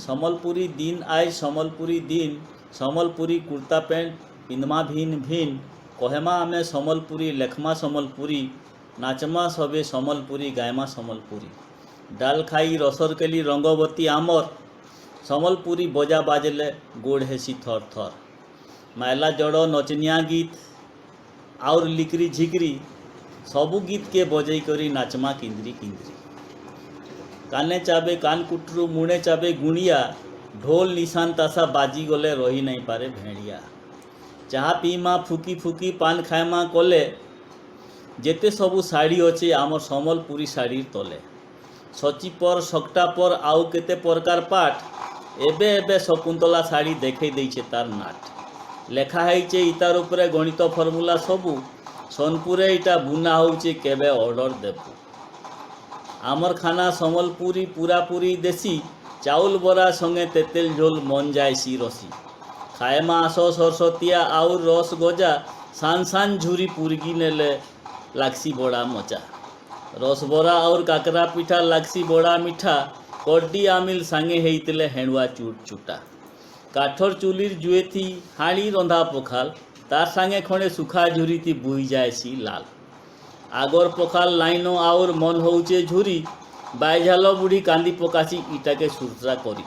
संबलपुरी दिन आय संबलपुरी दिन संबलपुरी कुर्ता पैंट पिंधमा भिन भिन कहेमा आमे संबलपुरी लेखमा संबलपुरी नाचमा सबे संबलपुरी गायमा संबलपुरी डाल खाई रसर केली रंगवती आमर संबलपुरी बजा बाजले गोड़ हेसी थर थर मैला जड़ नचनिया गीत और लिकरी झिकरी सबू गीत के बजई करी नाचमा किंद्री किंद्री काने चाबे कान कुटरू मुणे चाबे गुणिया ढोल निशान तासा बाजी गले रही नहीं पारे भेड़िया चाहा पीमा फुकी फुकी पान खाएमा कले जेते सबू शाड़ी अच्छे आमर संबलपुरी शाड़ी तले सची पर सकटा पर आउ केते प्रकार पाठ एबे एबे शकुंतला शाड़ी देखे देइछे तार नाट लेखा होइछे इतार उपरे गणित फर्मुला सबू सोनपुरे इटा बुना होइछे केबे ऑर्डर देबू आमर खाना संबलपुरी पूरा पूरी देसी चाउल बरा संगे तेतेल झोल मन जाए सी रसी खाएमा आस सरस्वतिया आउर रस गजा सान सान झुरी पुरगी नेले लागसी बड़ा मजा रसबरा और काकरा पिठा लागसी बड़ा मिठा कड्डी आमिल सांगे हेइतले हेणुआ चूट चुटा काठर चुलीर जुए थी हाड़ी रंधा पखाल तार सांगे खणे सुखा झुरी थी बुई जाएसी लाल आगर पखाल लाइनो आउर मन होउचे झुरी बायझाल बुढ़ी कांदी पकासी इटाके सुरसा करी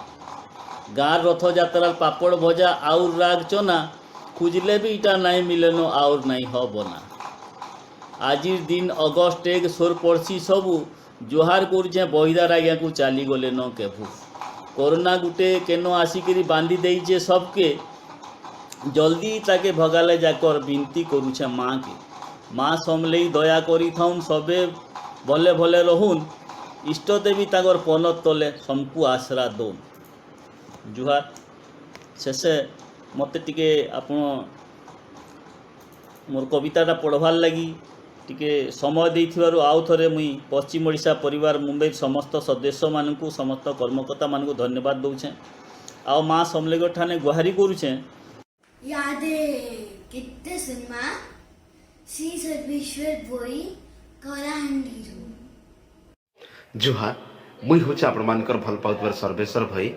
गाँव रथ जात्रार पापड़ भजा आउर राग चना खुजले भी इटा नहीं मिलेनो आउर नहीं ह बना आजिर दिन अगस्ट 1 सोर पड़सी सबू जोहार करुचे बहिदार आज्ञा को चली गले न केभू कोरोना गुटे केन आसिकी बांधी देइचे सबके जल्दी ताके भगाले जाकर विनती करुचे माँ के माँ समलेई दया करी थाउन सबे भले भले रहुन इष्ट देवी तागर पनत तले समकु आसरा दौन जुहार शेषे मते टिके आपण मोर कविताटा पढ़वार लगी टिके समय देइथिबारु आउ थरे मुई पश्चिम ओडिशा परिवार मुंबई समस्त सदस्य मानकु समस्त कर्मकर्ता मानकु धन्यवाद दउछे आ माँ समलेग ठाने गुहारी करुछे यादे कित्ते सिनेमा श्री सर्वेश्वर बोई कलाहांडी जुहार मुई होचे आपण मानकर भल पाउतबार सर्वेश्वर भाई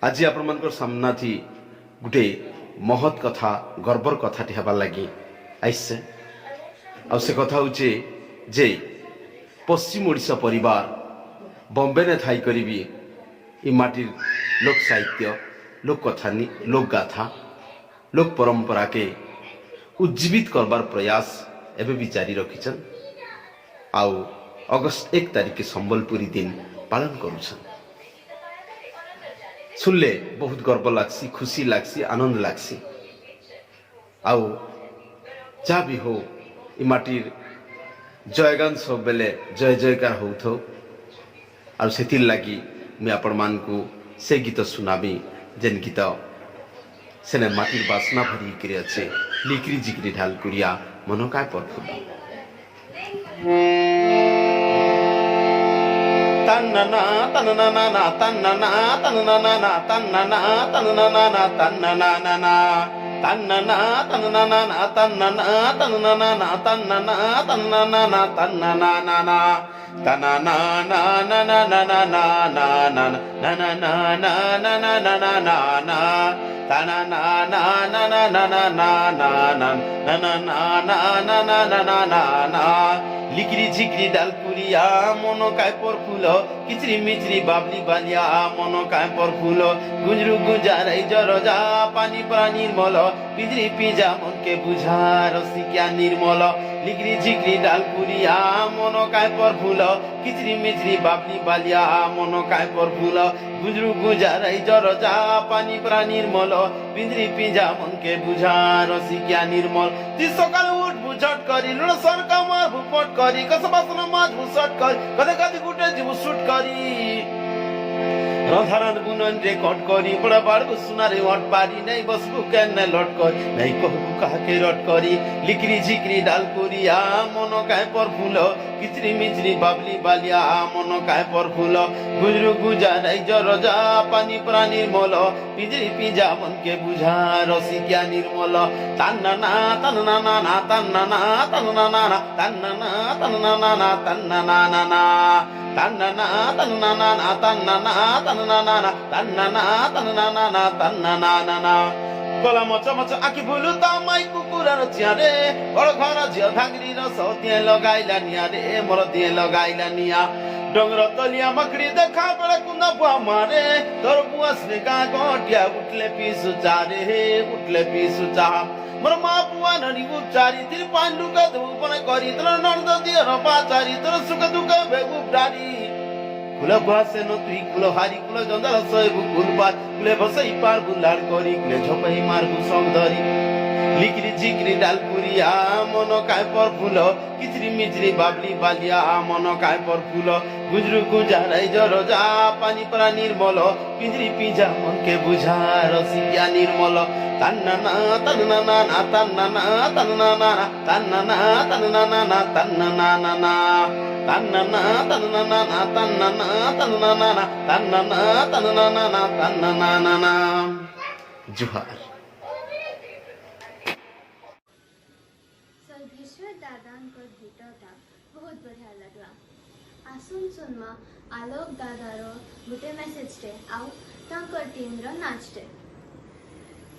आज आपण मानकर सामना थी गुटे महत कथा गर्वर कथाटी हेबार लगी आइसे आ से कथा होचे जे पश्चिम ओडिशा परिवार बॉम्बे ने थाई करी इ माटिर लोक साहित्य लोक कथानी लोक गाथा लोक परंपरा के उज्जीवित करबार प्रयास एबे भी जारी रखिछन आउ अगस्त 1 तारीख के संबलपुरी दिन पालन करुछन सुनले बहुत गर्व लागसी खुशी लागसी आनंद लागसी आउ जा भी हो इ माटिर जयगान सब बेले जय जयकार होथो आउ सेतिल लागी मैं आपण मान को से गीत सुनाबी जेन गीत सेने माटिर बासना भरी करे अच्छे लिकरी जिकरी ढाल कुड़िया मनो काय परफुल तन्नना तन्नना ना तन्नना तन्नना ना तन्नना तन्नना ना तन्नना ना तन्नना तन्नना ना तन्नना तन्नना ना तन्नना तन्नना ना तन्नना ना तन्नना ना ना ना ना ना ना ना ना ना ना ना ना ना ना ना ना ना तन्नना ना ना ना ना ना ना ना ना ना ना ना ना ना ना ना ना लिकरी झिकरी डालपुरिया मनो काय पर फूल किचरी मिचरी बाबली बालिया मनो काय पर फूल गुजरू गुजारै जरजा पानी परा निर्मल पिजरी पिजा मन के बुझा रसिकिया निर्मल लिकरी झिकरी डालपुरिया मनो काय पर फूल किचरी मिचरी बाबली बालिया मनो काय पर फूल गुजरू गुजारै जरजा पानी परा निर्मल पिजरी पिजा मन के बुझा रसिकिया निर्मल ती सकाळ उठ बुझट करी लुण सरका मार भुपट करी कसबासन माज भुसट करी कदे कदे गुटे जीव सुट करी रंधारन गुनन रेकॉर्ड करी बड़ा बाड़बु सुनारे वट पारी नहीं बसबु केन न लट कर नहीं कहबु कहा के रट करी लिकरी झिकरी डाल कोरिया मनो काय पर फूल किचरी मिचरी बाबली बालिया मनो काय पर फूल गुजरू गुजारै जरजा पानी परा निर्मल पिजरी पिजा मन के बुझा रसिकिया निर्मल तन्नना तन्नना ना तन्नना तन्नना ना तन्नना तन्नना ना तन्नना ना तन्नना तन्नना ना तन्नना तन्नना ना तन्नना तन्नना ना तन्नना ना गला मच मच आखि भुलु त माई कुकुरा र चियारे बड़ घर झियो धांगरी र सौतिए लगाइला निया रे मोर दिए लगाइला निया डोंगर तलिया मकड़ी देखा बड़ा कुंदा बुआ मारे तोर बुआ से का गोटिया उठले पीसु चारे उठले पीसु चा मोर माँ बुआ ननी उचारी तिर पांडु का धूपन करी तर नर्द दिए र पाचारी तर सुख दुख बेगु डारी कुल भासे न तुई कुल हारी कुल जंजाल सयबु कुलबार कुले भसई पार बुलार करी कुले झपई मारबु संग धरी लिकरी झिकरी डालपुरिया मनो काय पर फूल किचरी मिचरी बाबली बालिया मनो काय पर फूल गुजरू गुजारै जरजा पानी परा निर्मल पिंजरी पिजा मन के बुझा रसिकिया निर्मल तन्नना तन्नना ना तन्नना तन्नना ना तन्नना तन्नना ना तन्नना ना तन्नना तन्नना ना तन्नना तन्नना ना तन्नना तन्नना ना तन्नना ना जुहार। योगेश्वर दादांकर भेटटा बहुत बढ़िया लगला। आसुन सुनमा आलोक दादार गोटे मेसेज टे आउ तांकर टीम रो नाच टे।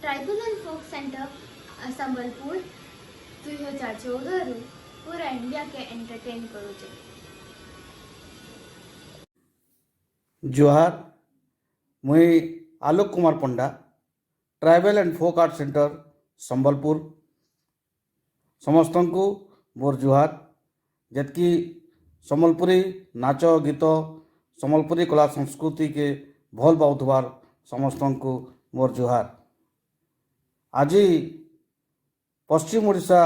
Tribal and folk centre Sambalpur 2014 रु पूरा इंडिया के एंटरटेन करूचे। जोहार, मुई Alok Kumar Panda, tribal and folk art centre Sambalpur. समस्त को मोर जुहार। जतकि संबलपुरी नाच गीत संबलपुरी कला संस्कृति के भल पाउथबार समस्त को मोर जुहार। आज पश्चिम ओडिशा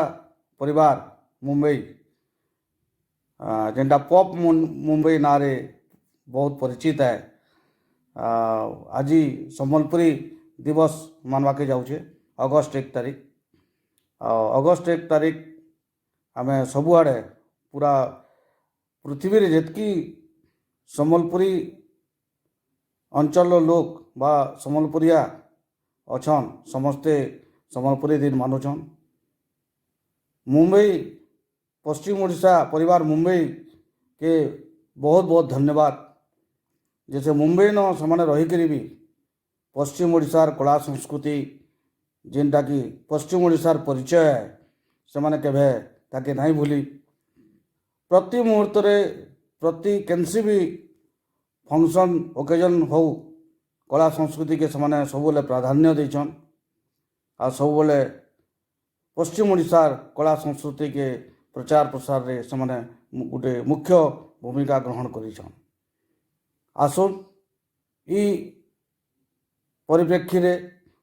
परिवार मुंबई जेनटा पॉप मुंबई ना रे बहुत परिचित है। आज संबलपुरी दिवस मानवाके जाऊे अगस्ट 1 तारीख। अगस्ट 1 तारीख आम सबुआड़े पूरा पृथ्वी रे जेतकी संबलपुरी अंचल लोक बा संबलपुरिया अछन समस्ते संबलपुरी दिन मानुछन। मुंबई पश्चिम ओडिशा परिवार मुंबई के बहुत बहुत धन्यवाद। जैसे मुंबई न समाने रहीकरी भी पश्चिम ओडिशार कला संस्कृति जेनटा कि पश्चिम ओडिशार परिचय है से केवे ताके नहीं भूली। प्रति मुहूर्त रे प्रति केनसी भी फंक्शन ओकेजन हो कला संस्कृति के समाने सबुले प्राधान्य देछन। आ सबुले पश्चिम ओडिशार कला संस्कृति के प्रचार प्रसार रे समाने गोटे मुख्य भूमिका ग्रहण करिछन। आसुन ई परिप्रेक्षी रे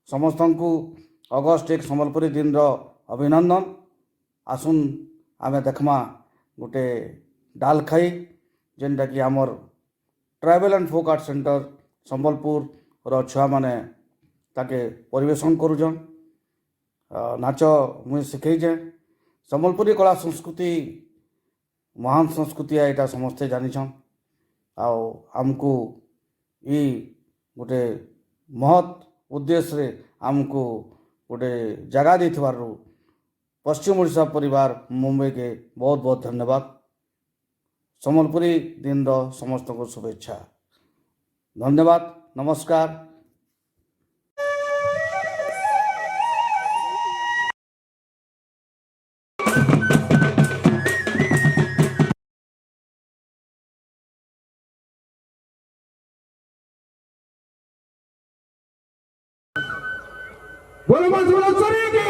समस्त को अगस्ट 1 संबलपुरी दिन रो अभिनंदन। आसुन आमे देखमा गोटे डाल खाई जेनटा कि आमर tribal and folk art centre Sambalpur रो छुआ माने ताके परिवेशन करूछन। नाच मुझे शिखेजे। संबलपुरी कला संस्कृति महान संस्कृति है, यहाँ समस्ते जानिछन। आमको ये गोटे महत् उद्देश्य रे आमको गोटे जगह देथिबारु पश्चिम ओडिशा परिवार मुंबई के बहुत बहुत धन्यवाद। संबलपुरी दिन रो समस्त को शुभेच्छा। धन्यवाद, नमस्कार। बोलो मंसूरी की।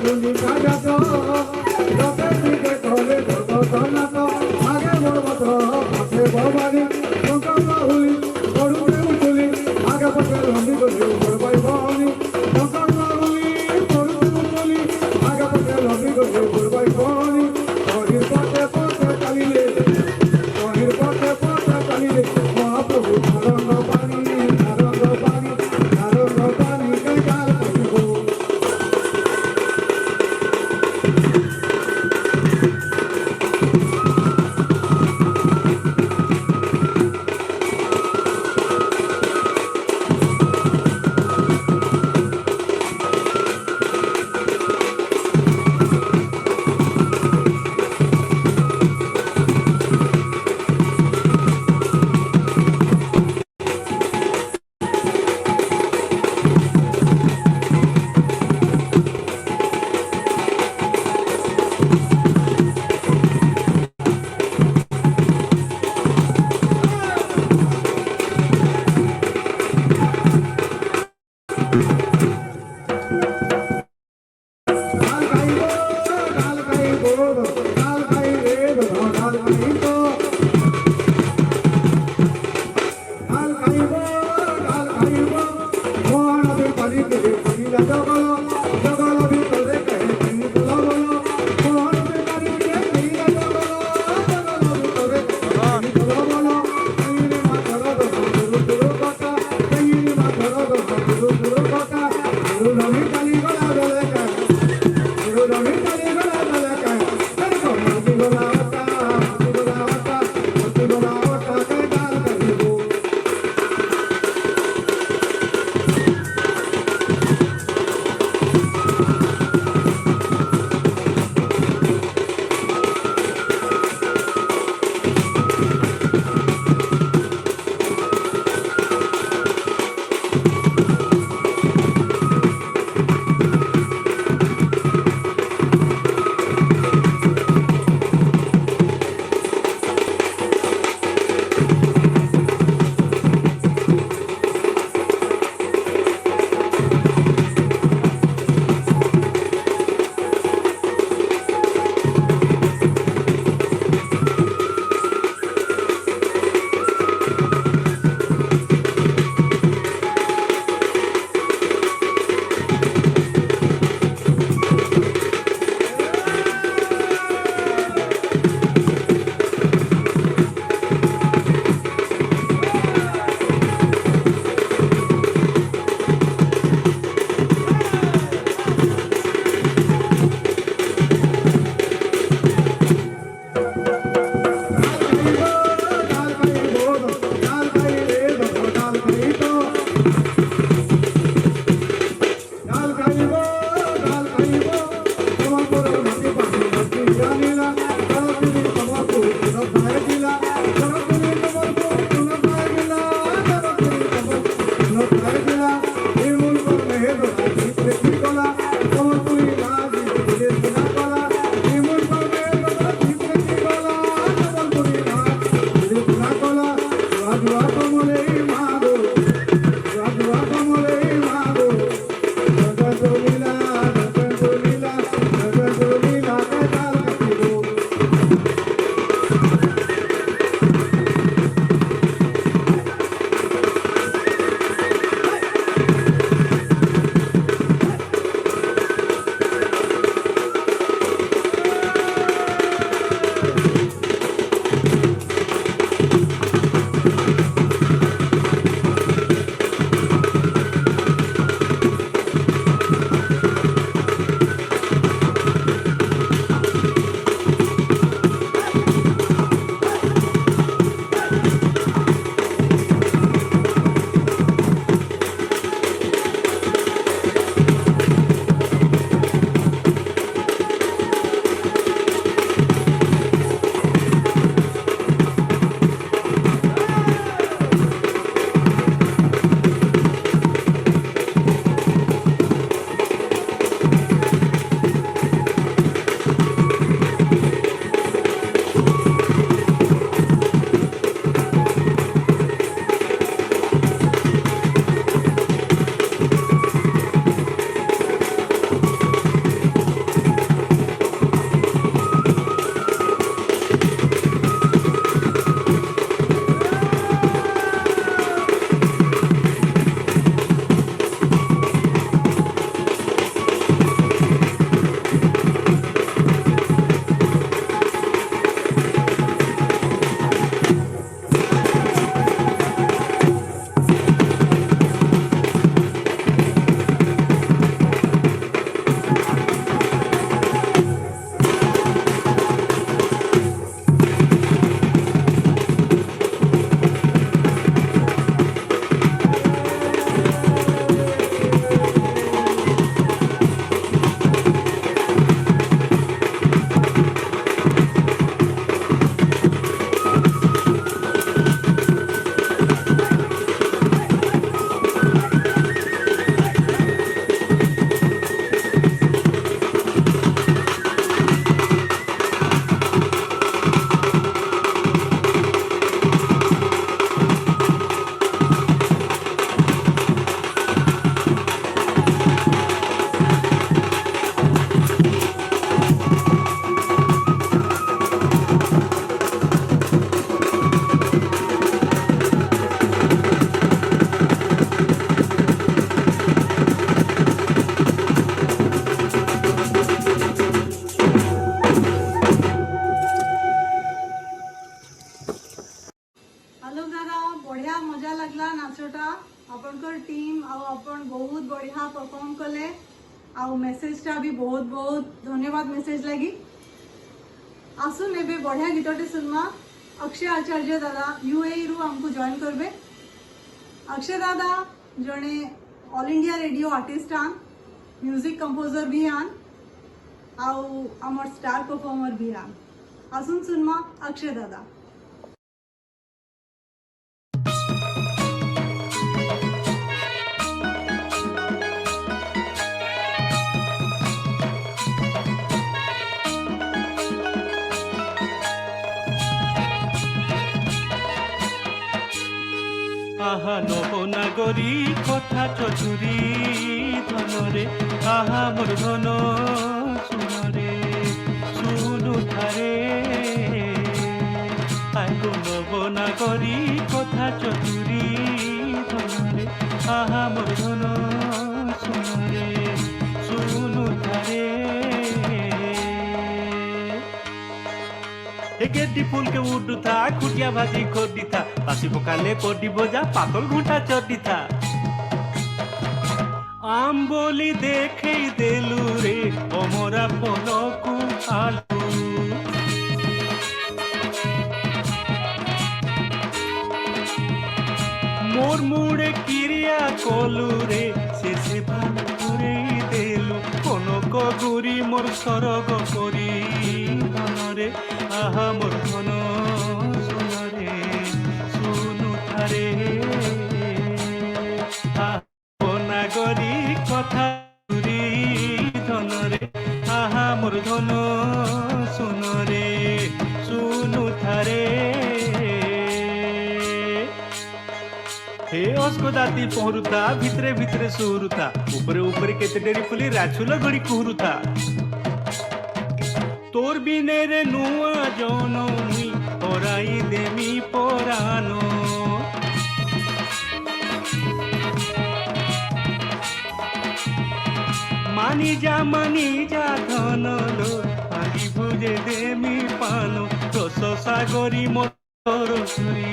लुंगी का जातो लोके दिके तोले तो सोना तो आगे बढ़बतो पछे बबानी टंका माहुली बड़ुके उठुली आगे पछे लंबी गली बड़बाई बानी टंका माहुली बड़ुके उठुली आगे पछे लंबी गली बड़बाई बानी तोहिर पते पते कालीले तोहिर पते पते कालीले महाप्रभु नारंग पानी के गाल पछुगो अपन बहुत बढ़िया परफॉर्म कले आउ मेसेजटा भी बहुत बहुत धन्यवाद मेसेज लगी। आसुन एबे बढ़िया गीतटे सुनमा अक्षय आचार्य दादा यूएई रु हमको जॉइन करबे। अक्षय दादा जड़े ऑल इंडिया रेडियो आर्टिस्ट आन, म्यूजिक कंपोजर भी आन आउ आमर स्टार परफॉर्मर भी आन। आसुन सुनमा अक्षय दादा। आहा नवनागरी कथा चतुरी धनरे आहा मोर धन सुनरे सुनु थारे आगो नवनागरी कथा चतुरी धनरे आहा मोर धन सुनरे सुनु थारे गेटी फूल के उडू था खुटिया भाजी खोटी था पासी पकाले कोटी भोजा पातल घुंटा चटी था आम बोली देखे देलू रे अमरा पलकू आलू मोर मुड़े क्रिया कलू रे से भालो करे देलू कनक गुरी मोर सरग करी धनरे आहा मोर धन सुनरे सुनु थारे नागरी कथा चुरी धनरे आहा मोर धन सुनरे सुनु थारे हे अस्को दाती पहरुता भितरे भितरे सुरुता ऊपरे ऊपरे केते डेरी फुली राछुल गड़ी कुहरुता तोर बिने रे नुआ जनो मुई पराई देमी परानो मानी जा धन लो आगी भुजे देमी पानो रस सागरी मोर सुरी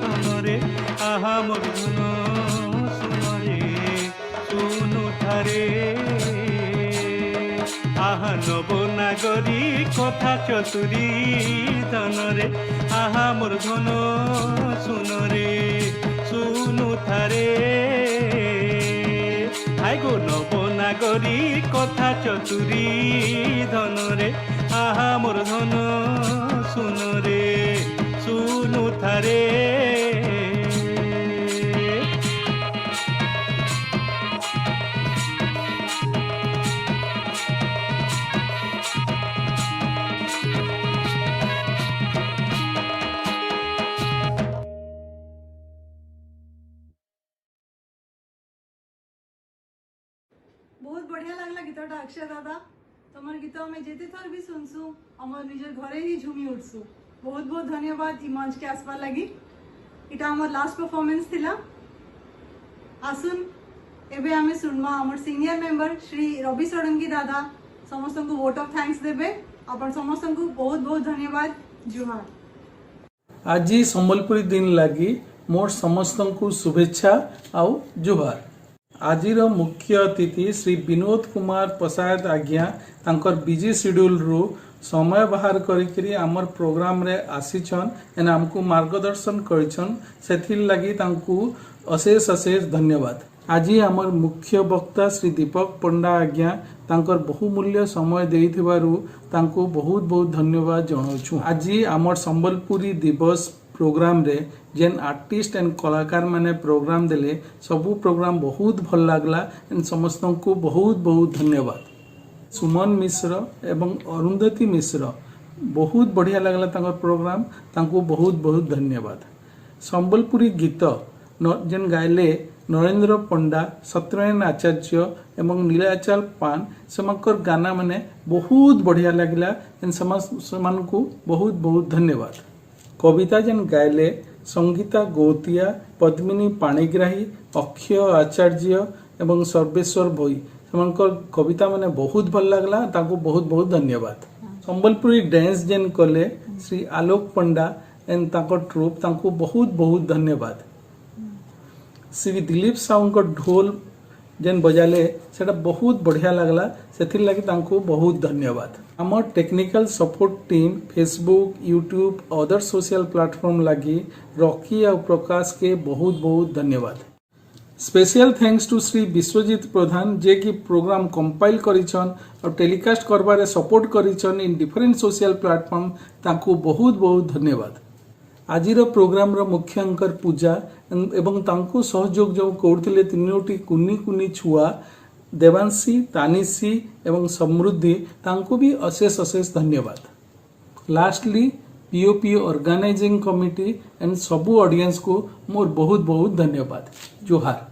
धनरे आहा मोर धन सुनरे सुनु थारे आहा नवनागरी कथा चतुरी धनरे आहा मोर धन सुनरे सुनु थारे आगो नवनागरी कथा चतुरी धनरे आहा मोर धन सुनरे सुनु थारे बहुत बढ़िया लगला गीतटा अक्षय दादा। तमर गीत में जेते थर भी सुनसु हमर निजर घरे ही झूमी उठसु। बहुत बहुत धन्यवाद ई मंच के आसपा लगी। इटा हमर लास्ट परफॉर्मेंस थिला। आसुन एबे आमे सुनमा हमर सीनियर मेंबर श्री रवि षडंगी दादा समस्त को वोट ऑफ थैंक्स देबे। अपन समस्त को बहुत बहुत धन्यवाद। जुहार। आज संबलपुरी दिन लगी मोर समस्त को शुभेच्छा आउ जुहार। आजिर मुख्य अतिथि श्री विनोद कुमार प्रसाद आज्ञा तांकर बिजी शेड्यूल रु समय बाहर करी आमर प्रोग्राम रे आसीछन एन हमको मार्गदर्शन करिछन सेथिर लागि तांकू अशेष अशेष धन्यवाद। आज आमर मुख्य वक्ता श्री दीपक पंडा आज्ञा तांकर बहुमूल्य समय देइथिबारु तांकू बहुत बहुत धन्यवाद जणाउछु। आज आमर संबलपुरी दिवस प्रोग्राम रे जेन आर्टिस्ट एंड कलाकार माने प्रोग्राम देले सबू प्रोग्राम बहुत भल लागला एंड समस्त को बहुत बहुत धन्यवाद। सुमन मिश्र एवं अरुंधति मिश्र बहुत बढ़िया लगला तांकर प्रोग्राम तांको बहुत बहुत धन्यवाद। संबलपुरी गीत जेन गायले नरेंद्र पंडा सत्यनारायण आचार्य एवं नीलाचल पान सेमकर गाना माने बहुत बढ़िया लगला एंड समान को बहुत बहुत धन्यवाद। कविता जेन गायले संगीता गौतिया पद्मिनी पाणिग्राही अक्षय आचार्य एवं सर्वेश्वर भोई सेमकर कविता माने बहुत भल लागला ताको बहुत बहुत धन्यवाद। संबलपुरी डांस जेन कले श्री आलोक पंडा एंड ताको ट्रूप ताको बहुत बहुत धन्यवाद। श्री दिलीप साहू को ढोल जेन बजाले सेटा बहुत बढ़िया लगला से लगी तांको बहुत धन्यवाद। आम technical support team Facebook YouTube other social platform लगी रॉकी और प्रकाश के बहुत बहुत धन्यवाद। Special thanks to Shri Biswajit Pradhan जे कि प्रोग्राम कंपाइल करिछन और टेलीकास्ट करबारे सपोर्ट करिछन इन डिफरेंट सोशल प्लेटफॉर्म तांको बहुत बहुत धन्यवाद। आजिर प्रोग्राम रो मुख्य अंकर पूजा एवं तांको सहयोग जो करथिले तीनोटी कुनी कुनी छुआ देवांशी तानिशी एवं समृद्धि तांको भी अशेष अशेष धन्यवाद। Lastly POP organizing committee and सबू ऑडियंस को मोर बहुत बहुत धन्यवाद। जोहार।